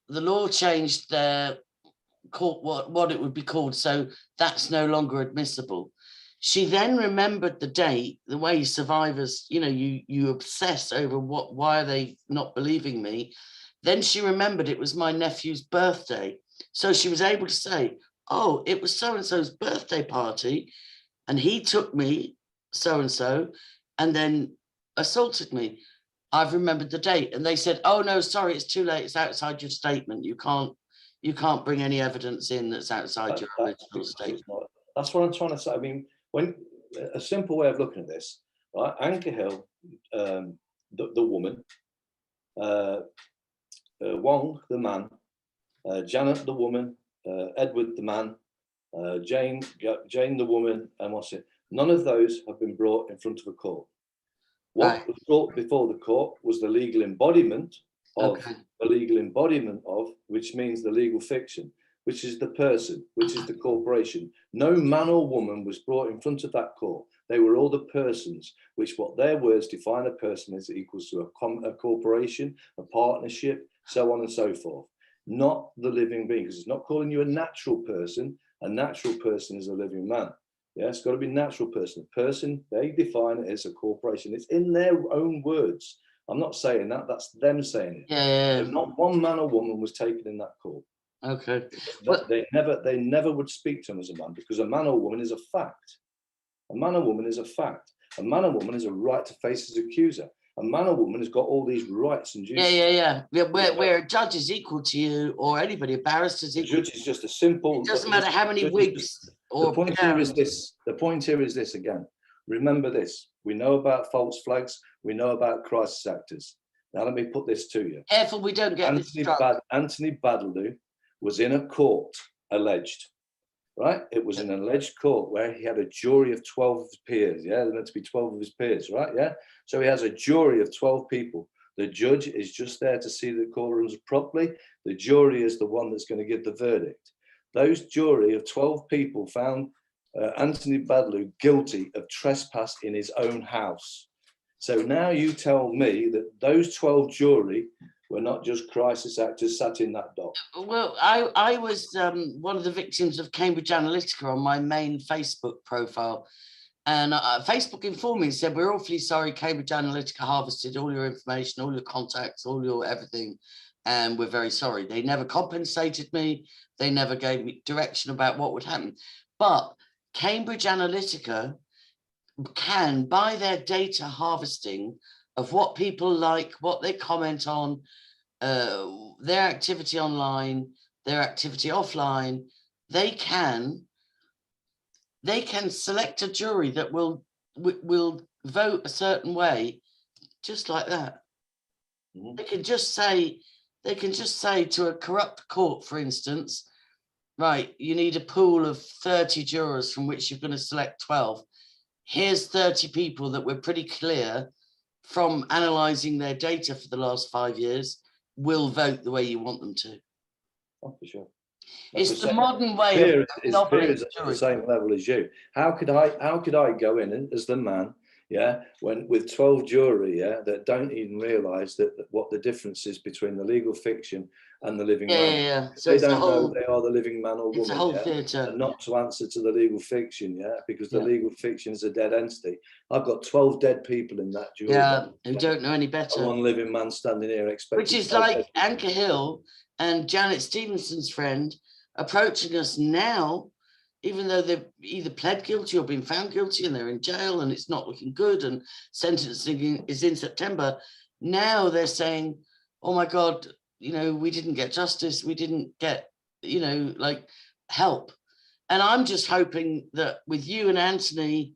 the law changed their court, what it would be called, so that's no longer admissible. She then remembered the date. The way survivors, you know, you obsess over why are they not believing me. Then she remembered it was my nephew's birthday. So she was able to say, oh, it was so-and-so's birthday party, and he took me, so-and-so, and then assaulted me. I've remembered the date. And they said, oh, no, sorry, it's too late. It's outside your statement. You can't bring any evidence in that's outside your original statement. That's what I'm trying to say. I mean, when a simple way of looking at this, right? Anchor Hill, the woman, Wong, the man, Janet, the woman, Edward, the man, Jane, the woman, and what's it? None of those have been brought in front of a court. What was brought before the court was the legal embodiment of which means the legal fiction, which is the person, which is the corporation. No man or woman was brought in front of that court. They were all the persons, which what their words define a person as equals to a corporation, a partnership, so on and so forth. Not the living being, because it's not calling you a natural person. A natural person is a living man. Yeah, it's got to be a natural person. A person, they define it as a corporation. It's in their own words. I'm not saying that, that's them saying it. Yeah. So not one man or woman was taken in that court. Okay. They never would speak to him as a man, because a man or woman is a fact. A man or woman is a fact. A man or woman has a right to face his accuser. A man or woman has got all these rights and duties. Yeah. Where a judge is equal to you, or anybody, a barrister is equal. A judge is just a simple. It doesn't matter how many wigs. The point here is this. The point here is this again. Remember this. We know about false flags. We know about crisis actors. Now let me put this to you. Careful, we don't get this drunk. Anthony Baddelou was in a court, alleged. Right? It was an alleged court where he had a jury of 12 of his peers. Yeah, there meant to be 12 of his peers, right? Yeah. So he has a jury of 12 people. The judge is just there to see the court runs properly. The jury is the one that's going to give the verdict. Those jury of 12 people found Anthony Baddelou guilty of trespass in his own house. So now you tell me that those 12 jury were not just crisis actors sat in that dock. Well, I was one of the victims of Cambridge Analytica on my main Facebook profile. And Facebook informed me and said, we're awfully sorry, Cambridge Analytica harvested all your information, all your contacts, all your everything. And we're very sorry. They never compensated me. They never gave me direction about what would happen. But Cambridge Analytica can, by their data harvesting of what people like, what they comment on, their activity online, their activity offline, they can select a jury that will vote a certain way, just like that. Mm-hmm. They can just say to a corrupt court, for instance, right, you need a pool of 30 jurors from which you're going to select 12. Here's 30 people that we're pretty clear from analysing their data for the last 5 years will vote the way you want them to. Oh, for sure. It's the modern way Peer is at the same level as you. How could I go in as the man, yeah, when with 12 jury, yeah, that don't even realise that what the difference is between the legal fiction and the living man. Yeah. So they don't know they are the living man or woman. It's a whole yeah? theatre. And not to answer to the legal fiction, yeah, because the legal fiction is a dead entity. I've got 12 dead people in that jury. Yeah, who don't know any better. One living man standing here expecting. Which is like Anchor Hill and Janet Stevenson's friend approaching us now, even though they've either pled guilty or been found guilty and they're in jail and it's not looking good and sentencing is in September. Now they're saying, oh my God, you know, we didn't get justice. We didn't get, you know, like help. And I'm just hoping that with you and Anthony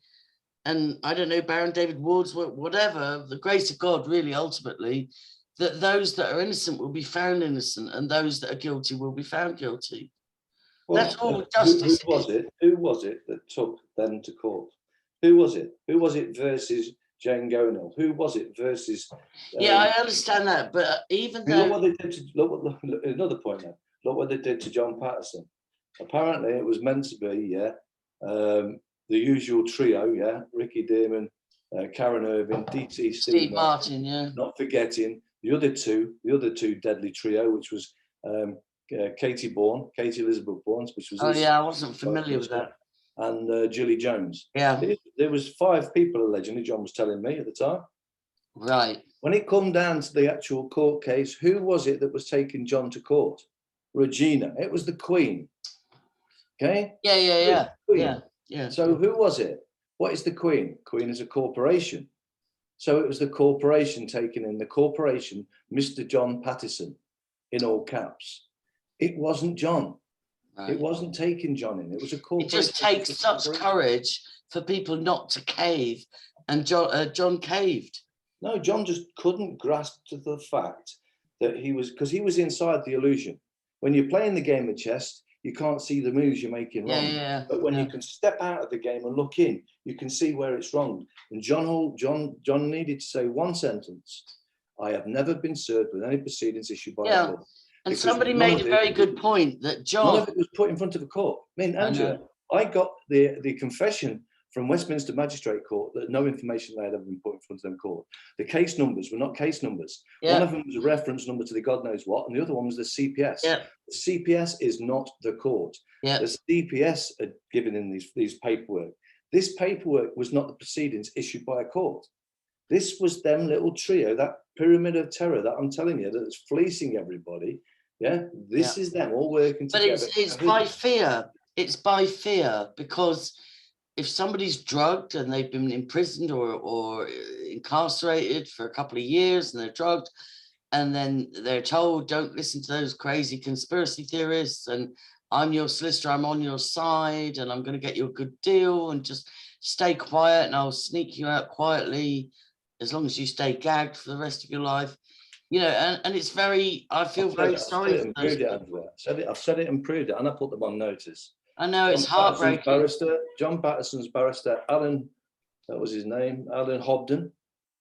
and I don't know, Baron David Wordsworth, whatever, the grace of God, really, ultimately, that those that are innocent will be found innocent and those that are guilty will be found guilty. Well, that's all justice who was it? Who was it that took them to court? Who was it? Who was it versus Jane Gonell? Who was it versus? Yeah, I understand that, but even though look what they did to look, another point now. Look what they did to John Patterson. Apparently, it was meant to be the usual trio, Ricky Dearman, Karen Irving, DT Steve Martin, not forgetting the other two deadly trio, which was Katie Elizabeth Bourne, which was I wasn't familiar with that, and Julie Jones. Yeah, there was 5 people allegedly. John was telling me at the time. Right. When it come down to the actual court case, who was it that was taking John to court? Regina. It was the Queen. Okay. Yeah. So who was it? What is the Queen? Queen is a corporation. So it was the corporation taking in the corporation, Mr. John Patterson, in all caps. It wasn't John. Right. It wasn't taking John in. It was a corporation. It just takes such courage for people not to cave, and John caved. No, John just couldn't grasp to the fact that he was, because he was inside the illusion. When you're playing the game of chess, you can't see the moves you're making wrong. But when you can step out of the game and look in, you can see where it's wrong. And John needed to say one sentence: "I have never been served with any proceedings issued by a court." And somebody made a very good point that John. None of it was put in front of a court. I mean, Angela, I got the confession from Westminster Magistrate Court that no information had ever been put in front of them court. The case numbers were not case numbers. One of them was a reference number to the God knows what, and the other one was the CPS. The CPS is not the court. The CPS are given in these paperwork. This paperwork was not the proceedings issued by a court. This was them little trio, that pyramid of terror that I'm telling you, that's fleecing everybody. This is them all working together. But it's by fear. It's by fear, because if somebody's drugged and they've been imprisoned or incarcerated for a couple of years and they're drugged, and then they're told, don't listen to those crazy conspiracy theorists, and I'm your solicitor, I'm on your side, and I'm going to get you a good deal, and just stay quiet and I'll sneak you out quietly as long as you stay gagged for the rest of your life. You know, and it's very, I feel very sorry for those people. I've said it and proved it, and I put them on notice. I know, it's heartbreaking. John Patterson's barrister, Alan, that was his name, Alan Hobden,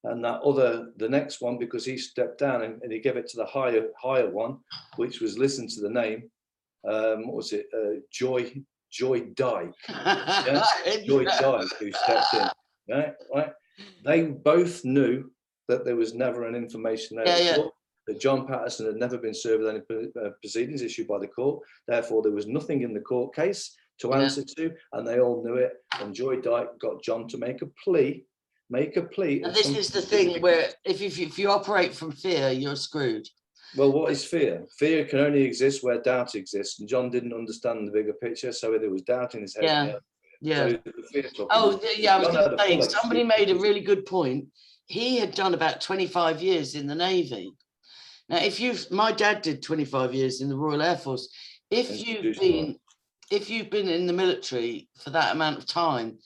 and that other, the next one, because he stepped down and he gave it to the higher one, which was, listen to the name, what was it, Joy Dyke, Joy Dyke, who stepped in, right? They both knew that there was never an information there. That John Patterson had never been served with any proceedings issued by the court. Therefore, there was nothing in the court case to answer to, and they all knew it. And Joy Dyke got John to make a plea. And this is the thing where if you operate from fear, you're screwed. Well, what is fear? Fear can only exist where doubt exists. And John didn't understand the bigger picture, so there was doubt in his head. I was going to say, somebody made a really good point. He had done about 25 years in the Navy. Now, my dad did 25 years in the Royal Air Force. If you've been in the military for that amount of time,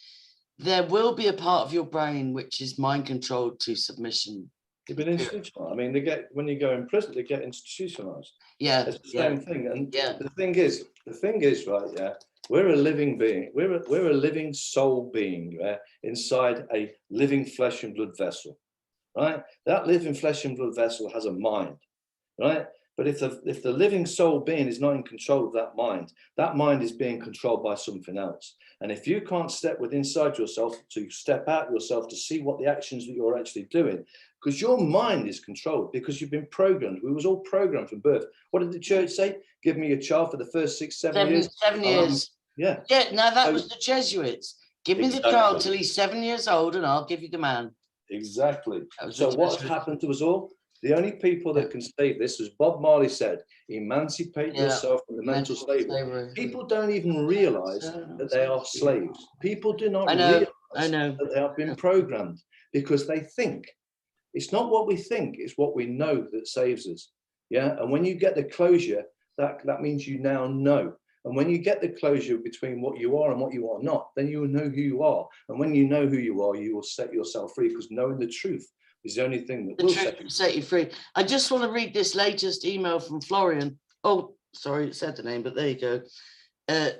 there will be a part of your brain which is mind controlled to submission. They've been institutionalized. I mean, when you go in prison, they get institutionalized. It's the same thing. And the thing is, right? We're a living being. We're a living soul being, inside a living flesh and blood vessel, right? That living flesh and blood vessel has a mind, right? But if the living soul being is not in control of that mind is being controlled by something else. And if you can't step inside yourself, to step out yourself to see what the actions that you're actually doing, because your mind is controlled, because you've been programmed. We was all programmed from birth. What did the church say? Give me a child for the first 7 years. 7 years. Yeah. Now that was the Jesuits. Give me the child till he's 7 years old, and I'll give you the man. Exactly. So what's happened to us all? The only people that can save this, as Bob Marley said, emancipate yourself from the mental slavery. People don't even realize that they are slaves. People do not realize that they have been programmed, because they think. It's not what we think, it's what we know that saves us. And when you get the closure, that means you now know. And when you get the closure between what you are and what you are not, then you will know who you are. And when you know who you are, you will set yourself free, because knowing the truth is the only thing that will set you free. I just want to read this latest email from Florian. Oh, sorry, it said the name, but there you go.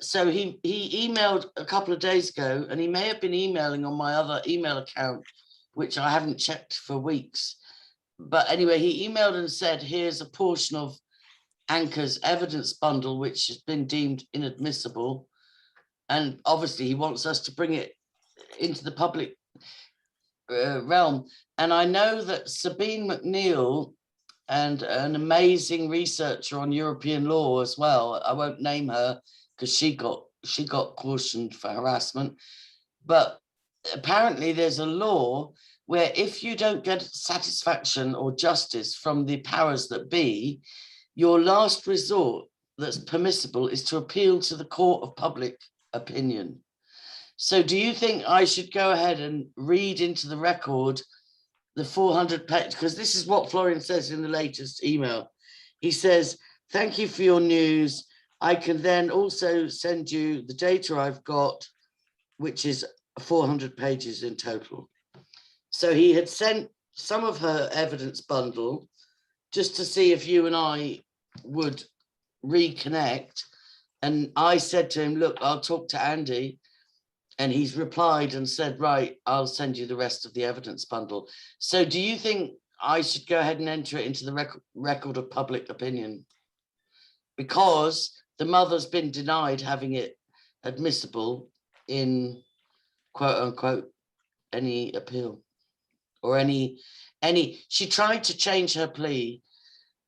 So he emailed a couple of days ago, and he may have been emailing on my other email account, which I haven't checked for weeks. But anyway, he emailed and said, here's a portion of Anchor's evidence bundle, which has been deemed inadmissible. And obviously he wants us to bring it into the public realm. And I know that Sabine McNeill, and an amazing researcher on European law as well, I won't name her because she got cautioned for harassment, but apparently there's a law where if you don't get satisfaction or justice from the powers that be, your last resort that's permissible is to appeal to the court of public opinion. So do you think I should go ahead and read into the record the 400 page, because this is what Florian says in the latest email. He says, thank you for your news. I can then also send you the data I've got, which is 400 pages in total. So he had sent some of her evidence bundle just to see if you and I would reconnect. And I said to him, look, I'll talk to Andy. And he's replied and said, right, I'll send you the rest of the evidence bundle. So do you think I should go ahead and enter it into the record of public opinion? Because the mother's been denied having it admissible in quote unquote any appeal or any, she tried to change her plea.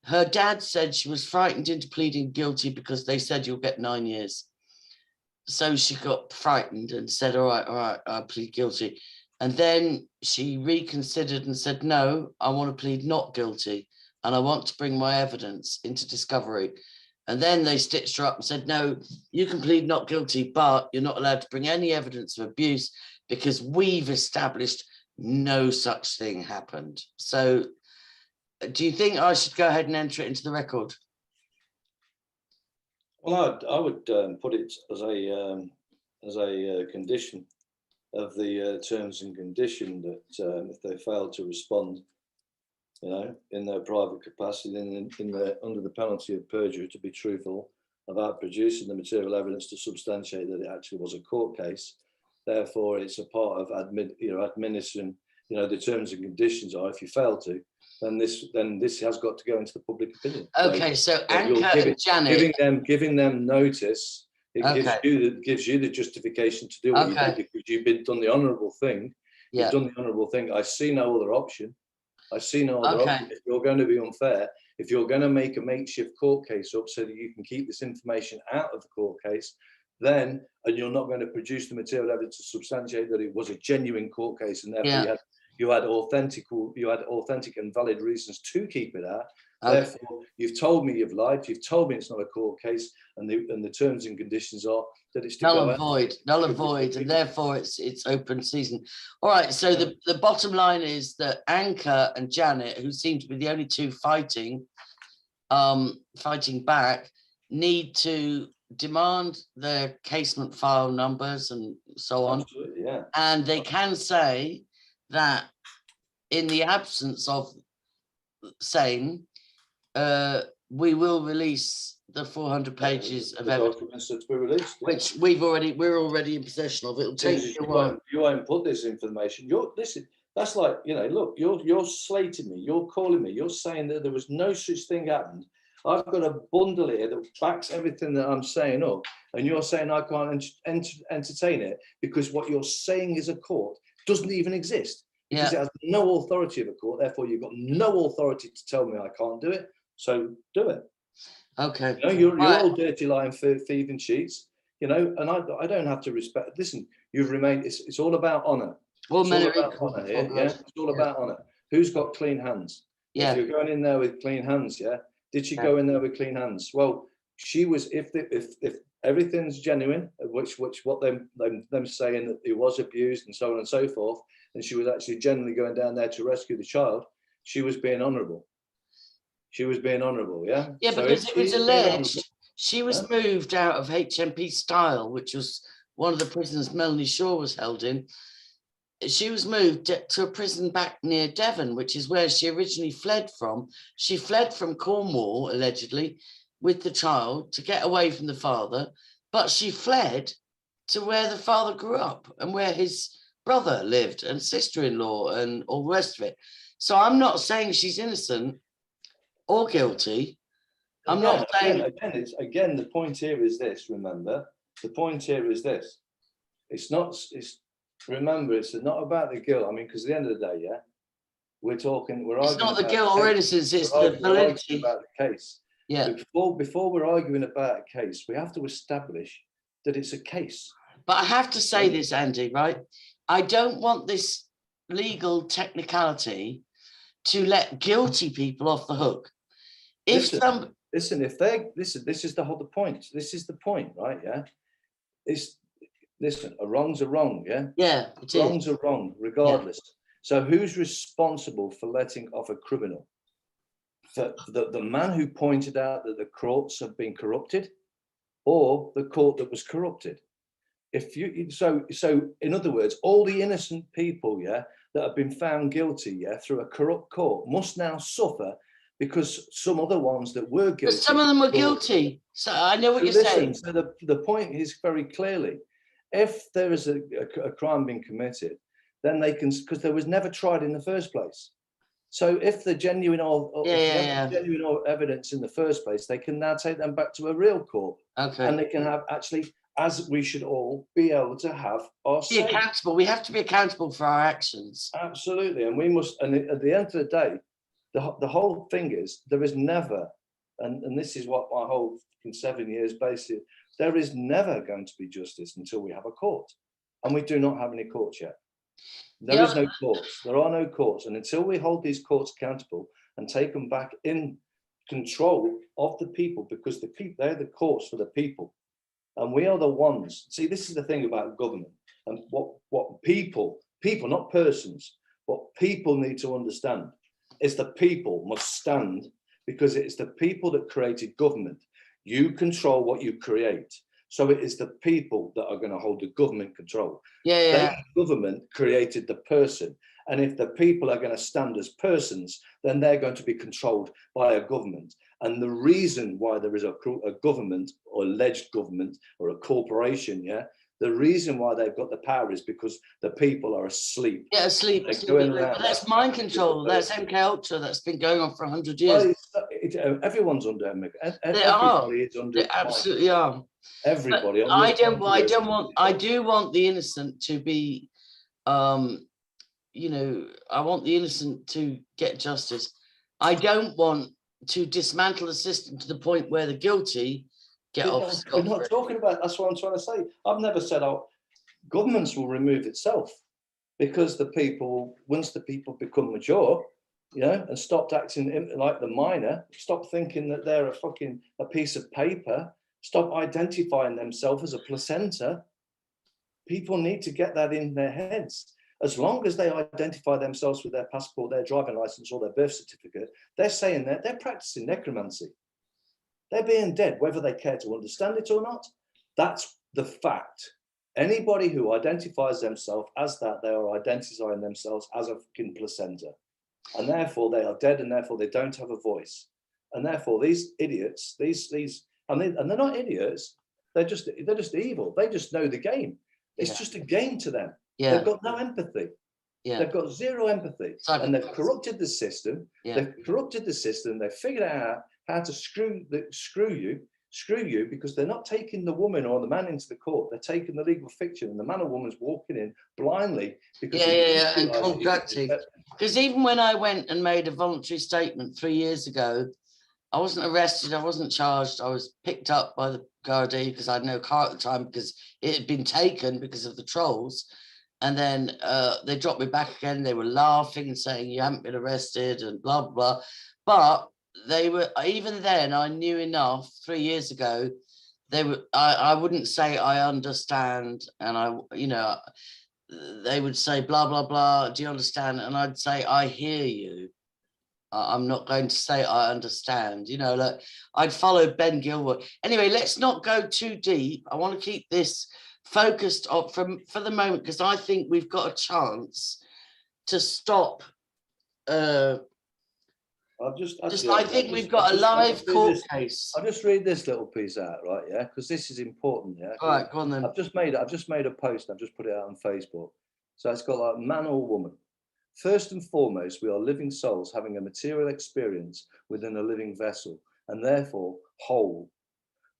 Her dad said she was frightened into pleading guilty because they said you'll get 9 years. So she got frightened and said, all right, I'll plead guilty. And then she reconsidered and said, no, I want to plead not guilty. And I want to bring my evidence into discovery. And then they stitched her up and said, no, you can plead not guilty, but you're not allowed to bring any evidence of abuse because we've established no such thing happened. So do you think I should go ahead and enter it into the record? Well, I would put it as a condition of the terms and condition that if they fail to respond, you know, in their private capacity, under the penalty of perjury, to be truthful about producing the material evidence to substantiate that it actually was a court case. Therefore, it's a part of administering, you know, the terms and conditions are, if you fail to, then this has got to go into the public opinion. Okay, so Anchor and Janet, giving them notice, it gives you the justification to do what you did, because you've done the honourable thing. Yeah. You've done the honourable thing. I see no other option. Option. If you're going to be unfair, if you're going to make a makeshift court case up so that you can keep this information out of the court case, then, and you're not going to produce the material evidence to substantiate that it was a genuine court case, and therefore you had authentic and valid reasons to keep it out. Therefore, you've told me you've lied. You've told me it's not a court case, and the terms and conditions are that it's to null and void, and therefore it's open season. All right. So the bottom line is that Anchor and Janet, who seem to be the only two fighting back, need to demand their casement file numbers and so on. Absolutely, yeah. And they can say that in the absence of same, we will release the 400 pages of evidence to be released, which we're already in possession of. It'll take you a while. You won't put this information. That's like, you know, look, you're slating me, you're calling me, you're saying that there was no such thing happened. I've got a bundle here that backs everything that I'm saying up, and you're saying I can't entertain it because what you're saying is a court doesn't even exist. Because it has no authority of a court, therefore you've got no authority to tell me I can't do it. So do it. Okay. You know, you're all dirty, lying, thieving cheats. You know, and I don't have to respect. Listen, you've remained. It's all about honour. It's all about honour here. Yeah, it's all about honour. Who's got clean hands? Yeah. If you're going in there with clean hands, yeah. Did she go in there with clean hands? Well, she was. If everything's genuine, which what them saying that he was abused and so on and so forth, and she was actually genuinely going down there to rescue the child, she was being honourable. She was being honourable, yeah. Yeah, because it was alleged She was moved out of HMP Style, which was one of the prisons Melanie Shaw was held in. She was moved to a prison back near Devon, which is where she originally fled from. She fled from Cornwall, allegedly, with the child to get away from the father, but she fled to where the father grew up and where his brother lived and sister-in-law and all the rest of it. So I'm not saying she's innocent or guilty. I'm not saying... Again, the point here is this, remember, the point here is this. Remember, it's not about the guilt. I mean, because at the end of the day, yeah, it's not the guilt or innocence, it's the validity about the case. Yeah. Before we're arguing about a case, we have to establish that it's a case. But I have to say this, Andy, right? I don't want this legal technicality to let guilty people off the hook. This is the point. This is the point, right? Yeah. Listen, a wrong's a wrong, yeah? Yeah, wrongs are wrong, regardless. Yeah. So who's responsible for letting off a criminal? The man who pointed out that the courts have been corrupted, or the court that was corrupted? So in other words, all the innocent people, yeah, that have been found guilty, yeah, through a corrupt court must now suffer because some other ones that were guilty. But some of them were guilty. So I know what you're saying. So the point is very clearly, if there is a crime being committed, then they can, because there was never tried in the first place. So if the genuine genuine evidence in the first place, they can now take them back to a real court. Okay. And they can have actually, as we should all be able to have our say. Be accountable. We have to be accountable for our actions. Absolutely. And we must, and at the end of the day, the whole thing is, there is never, and this is what my whole 7 years basically, there is never going to be justice until we have a court. And we do not have any courts yet. There is no courts. There are no courts. And until we hold these courts accountable and take them back in control of the people, because the people, they're the courts for the people. And we are the ones. See, this is the thing about government and what people, not persons, what people need to understand is the people must stand, because it is the people that created government. You control what you create. So it is the people that are going to hold the government control. The government created the person. And if the people are going to stand as persons, then they're going to be controlled by a government. And the reason why there is a government or alleged government or a corporation, yeah, the reason why they've got the power is because the people are asleep. Yeah, asleep. But that's mind control. That's MK Ultra. That's been going on for 100 years. Well, everyone's under MK. Everybody is under. They absolutely are. Everybody. I do want the innocent to be, you know, I want the innocent to get justice. I don't want to dismantle the system to the point where the guilty get off scot-free. We're not talking about, that's what I'm trying to say. I've never said, oh, governments will remove itself, because the people, once the people become mature, you know, and stopped acting like the minor, stop thinking that they're a piece of paper, stop identifying themselves as a placenta. People need to get that in their heads. As long as they identify themselves with their passport, their driving license, or their birth certificate, they're saying that they're practicing necromancy. They're being dead, whether they care to understand it or not. That's the fact. Anybody who identifies themselves as that, they are identifying themselves as a fucking placenta. And therefore they are dead, and therefore they don't have a voice. And therefore these idiots, and they're not idiots, they're just evil. They just know the game. It's just a game to them. They've got no empathy. They've got zero empathy. And they've corrupted the system. They've corrupted the system. They've figured out how to screw you, because they're not taking the woman or the man into the court. They're taking the legal fiction, and the man or woman's walking in blindly. Because and contracting. Because even when I went and made a voluntary statement 3 years ago, I wasn't arrested, I wasn't charged. I was picked up by the Gardaí because I had no car at the time, because it had been taken because of the trolls. And then they dropped me back again. They were laughing and saying, you haven't been arrested and blah, blah. But they were, even then, I knew enough 3 years ago. They were, I wouldn't say I understand. And they would say, blah, blah, blah. Do you understand? And I'd say, I hear you. I'm not going to say I understand, you know, like I'd follow Ben Gilroy. Anyway, let's not go too deep. I want to keep this focused on for the moment, because I think we've got a chance to stop. I think we've got a live court case. I'll just read this little piece out, right? Yeah, because this is important. Yeah. All right, go on then. I've just made a post. I've just put it out on Facebook. So it's got like man or woman. First and foremost, we are living souls having a material experience within a living vessel, and therefore whole,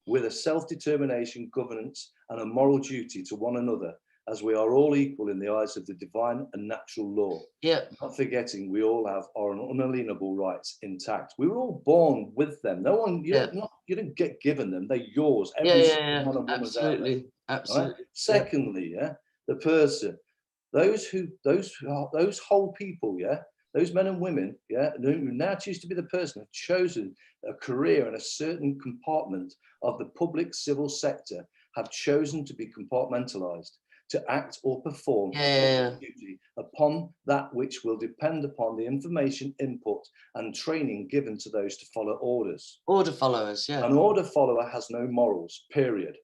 with a self-determination, governance, and a moral duty to one another, as we are all equal in the eyes of the divine and natural law. Yeah. Not forgetting we all have our unalienable rights intact. We were all born with them. No one, you don't get given them. They're yours. Every single one of them. Absolutely. Absolutely. Right? Secondly, the person, those whole people, those men and women, who now choose to be the person, have chosen a career in a certain compartment of the public civil sector, have chosen to be compartmentalized, to act or perform duty upon that which will depend upon the information input and training given to those to follow orders. Order followers, An order follower has no morals, period.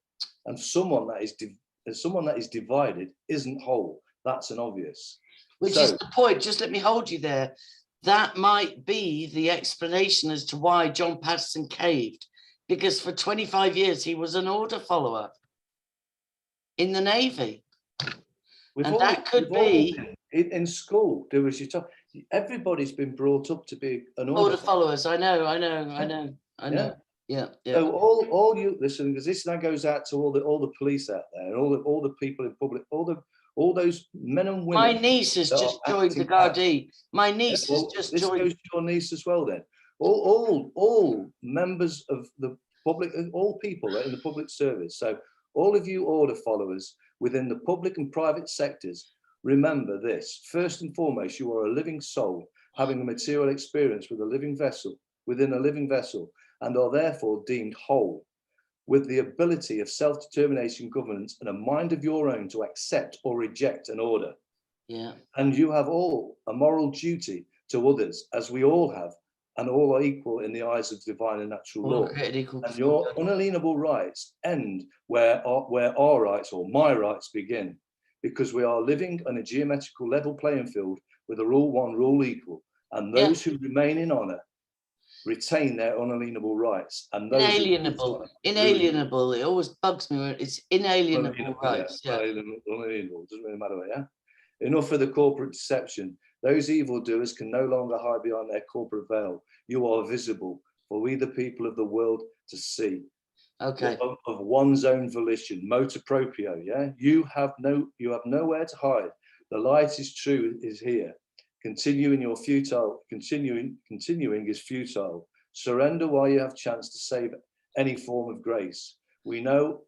And someone that is divided isn't whole. That's an obvious. Which is the point. Just let me hold you there. That might be the explanation as to why John Patterson caved, because for 25 years he was an order follower in the Navy. That could be in school. There was everybody's been brought up to be an order followers. I know. Yeah. So all you listen, because this now goes out to all the police out there, and all the people in public, all those men and women. My niece has just joined the Gardaí. My niece has just joined. This goes to your niece as well. Then all members of the public, all people that are in the public service. So all of you order followers within the public and private sectors, remember this: first and foremost, you are a living soul having a material experience with a living vessel, within a living vessel, and are therefore deemed whole, with the ability of self-determination, governance, and a mind of your own to accept or reject an order. Yeah. And you have all a moral duty to others, as we all have, and all are equal in the eyes of divine and natural law. And your unalienable rights end where our rights, or my rights, begin, because we are living on a geometrical level playing field with a rule one, rule equal, and those who remain in honour retain their unalienable rights. And those inalienable. It always bugs me when it's inalienable rights. Unalienable, doesn't really matter. Enough of the corporate deception. Those evildoers can no longer hide behind their corporate veil. You are visible for we the people of the world to see. Okay. Of one's own volition, motu proprio. You have nowhere to hide. The light is true, is here. Continuing is futile. Surrender while you have chance to save any form of grace. We know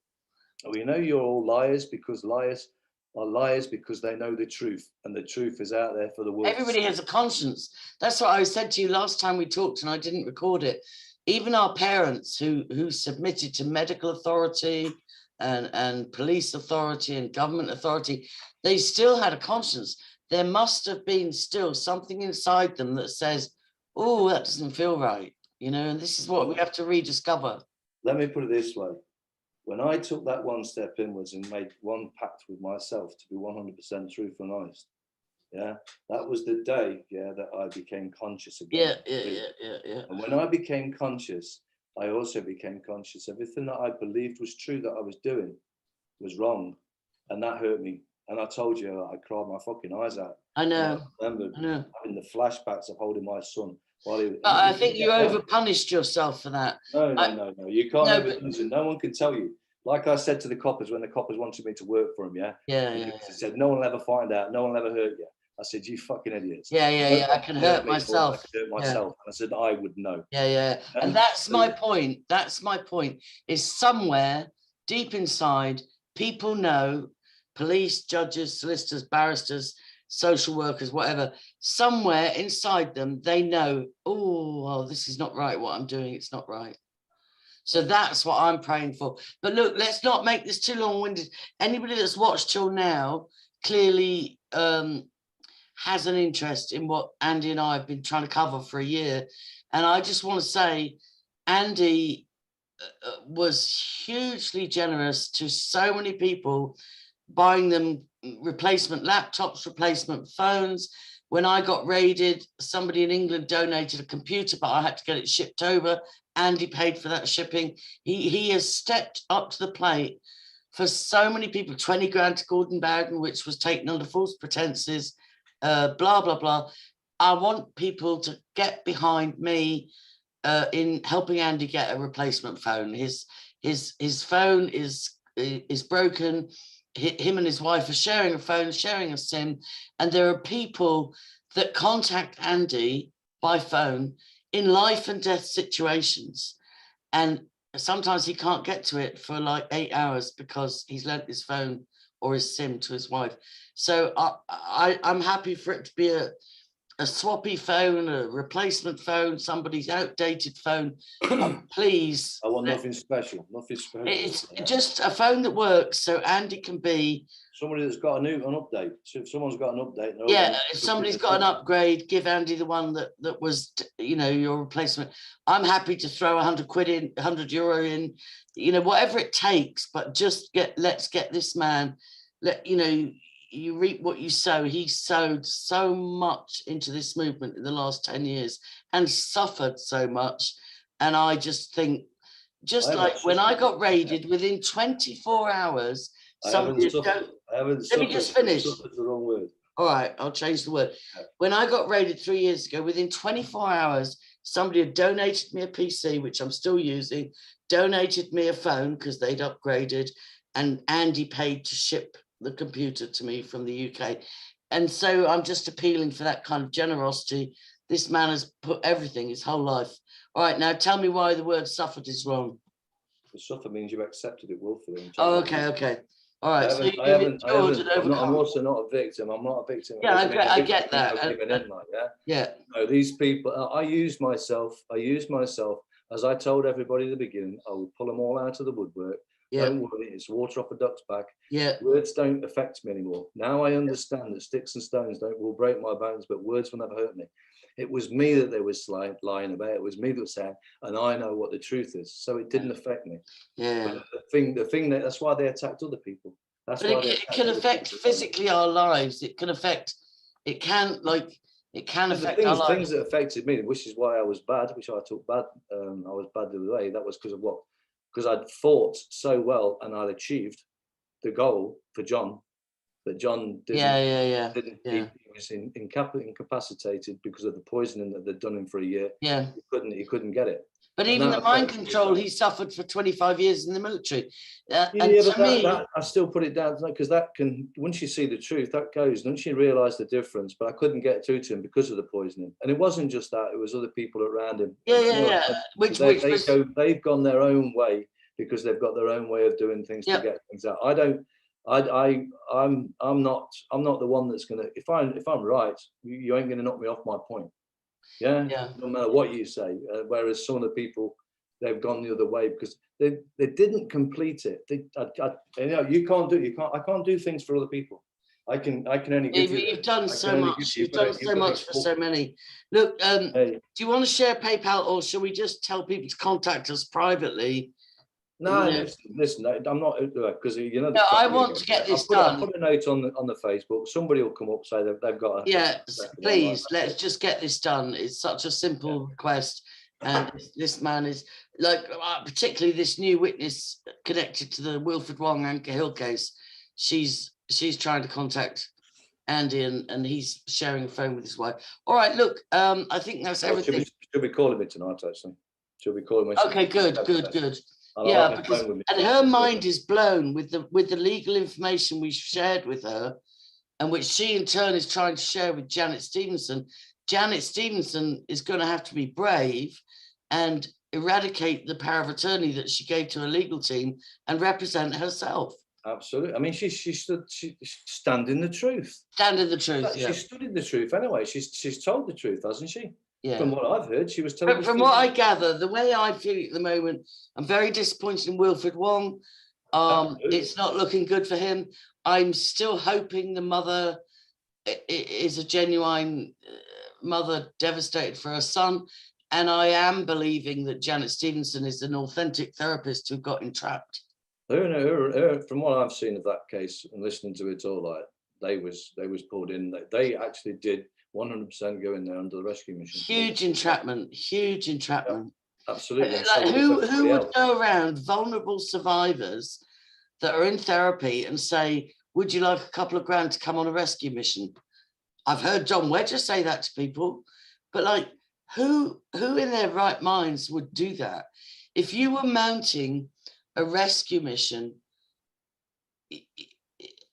you're all liars because liars are liars because they know the truth, and the truth is out there for the world. Everybody has a conscience. That's what I said to you last time we talked, and I didn't record it. Even our parents who submitted to medical authority and police authority and government authority, they still had a conscience. There must have been still something inside them that says, oh, that doesn't feel right, and this is what we have to rediscover. Let me put it this way. When I took that one step inwards and made one pact with myself to be 100% truthful and honest, that was the day, that I became conscious again. Yeah. And when I became conscious, I also became conscious everything that I believed was true that I was doing was wrong, and that hurt me. And I told you, I cried my fucking eyes out. I know. I remember having the flashbacks of holding my son. But I think you over-punished yourself for that. No. You can't over-punish it. No one can tell you. Like I said to the coppers when the coppers wanted me to work for them, I said, no one will ever find out. No one will ever hurt you. I said, you fucking idiots. I can hurt myself. I can hurt myself. And I said, I would know. And that's my point. That's my point, is somewhere deep inside, people know, police, judges, solicitors, barristers, social workers, whatever, somewhere inside them, they know, oh, well, this is not right. What I'm doing, it's not right. So that's what I'm praying for. But look, let's not make this too long-winded. Anybody that's watched till now clearly has an interest in what Andy and I have been trying to cover for a year. And I just want to say, Andy was hugely generous to so many people, buying them replacement laptops, replacement phones. When I got raided, somebody in England donated a computer, but I had to get it shipped over. Andy paid for that shipping. He has stepped up to the plate for so many people. 20 grand to Gordon Bowden, which was taken under false pretenses, blah, blah, blah. I want people to get behind me in helping Andy get a replacement phone. His phone is broken. Him and his wife are sharing a phone, sharing a SIM, and there are people that contact Andy by phone in life and death situations, and sometimes he can't get to it for like 8 hours because he's lent his phone or his SIM to his wife. So I'm happy for it to be a swappy phone, a replacement phone, somebody's outdated phone. Please. I want nothing special. Nothing special. It's just a phone that works, so Andy can be somebody that's got an update. So if someone's got an update, if somebody's got an upgrade, give Andy the one that was, you know, your replacement. I'm happy to throw 100 quid in, 100 euro in, you know, whatever it takes, but just let's get this man, you know, you reap what you sow. He sowed so much into this movement in the last 10 years and suffered so much. And I just think, just like when I got raided, within 24 hours, somebody let me just finish. Suffered's the wrong word. All right, I'll change the word. When I got raided 3 years ago, within 24 hours, somebody had donated me a PC, which I'm still using, donated me a phone because they'd upgraded, and Andy paid to ship the computer to me from the UK. And so I'm just appealing for that kind of generosity. This man has put everything, his whole life. All right, now tell me why the word suffered is wrong. The suffer means you've accepted it willfully. Oh, okay. All right, I'm also not a victim. I'm not a victim. Yeah, I get that. Yeah. No, these people, I use myself, as I told everybody at the beginning, I would pull them all out of the woodwork. Yeah. Don't worry, it's water off a duck's back. Yeah. Words don't affect me anymore. Now I understand that sticks and stones will break my bones, but words will never hurt me. It was me that they were lying about. It was me that was saying, and I know what the truth is. So it didn't affect me. Yeah. But the thing that's why they attacked other people. That's but why it can affect physically our lives. It can affect our lives. Things that affected me, which is why I was bad, which I took bad. I was bad the other way. That was because of what? Because I'd fought so well and I'd achieved the goal for John, that John didn't. He was incapacitated because of the poisoning that they'd done him for a year. Yeah, he couldn't get it. But and even the mind control he suffered for 25 years in the military. I still put it down because that can, once you see the truth, that goes. Once you realise the difference, but I couldn't get through to him because of the poisoning, and it wasn't just that; it was other people around him. They've gone their own way because they've got their own way of doing things to get things out. I'm not the one that's gonna. If I'm right, you ain't gonna knock me off my point. Yeah. No matter what you say. Whereas some of the people, they've gone the other way because they didn't complete it. You can't do. I can't do things for other people. I can only give you. You've done so much. You've done so much for so many. Look, do you want to share PayPal, or shall we just tell people to contact us privately? No, listen, I'm not, because you know. No, I want to get this done. I'll put a note on the Facebook. Somebody will come up, say they've got a. Yeah, please, let's just get this done. It's such a simple request, and this man is like, particularly this new witness connected to the Wilfred Wong Anchor Hill case. She's trying to contact Andy, and he's sharing a phone with his wife. All right, look, I think that's everything. She'll be calling me tonight, actually. She'll be calling me. Okay, good. Yeah, because and her mind is blown with the legal information we shared with her, and which she in turn is trying to share with Janet Stevenson. Janet Stevenson is going to have to be brave and eradicate the power of attorney that she gave to her legal team and represent herself. Absolutely. I mean, she stand in the truth. Stand in the truth. She stood in the truth anyway. She's told the truth, hasn't she? Yeah. From what I've heard, she was telling. From what I gather, the way I feel at the moment, I'm very disappointed in Wilfred Wong. It's not looking good for him. I'm still hoping the mother is a genuine mother devastated for her son. And I am believing that Janet Stevenson is an authentic therapist who got entrapped. From what I've seen of that case and listening to it all, like they was pulled in. They actually did 100% go in there under the rescue mission. Huge entrapment. Huge entrapment. Yeah, absolutely. Like who would go around vulnerable survivors that are in therapy and say, would you like a couple of grand to come on a rescue mission? I've heard John Wedger say that to people, but like who in their right minds would do that? If you were mounting a rescue mission,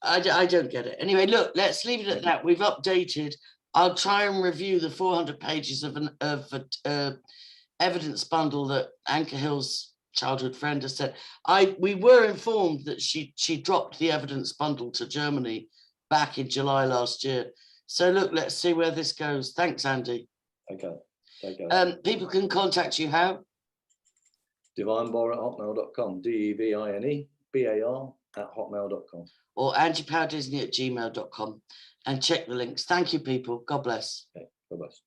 I don't get it. Anyway, look, let's leave it at that. We've updated. I'll try and review the 400 pages of an evidence bundle that Anchor Hill's childhood friend has said. We were informed that she dropped the evidence bundle to Germany back in July last year. So look, let's see where this goes. Thanks, Andy. Okay. People can contact you how? divinebar@hotmail.com, DEVINEBAR@hotmail.com. Or angiepowerdisney@gmail.com, and check the links. Thank you, people. God bless. Okay, God bless.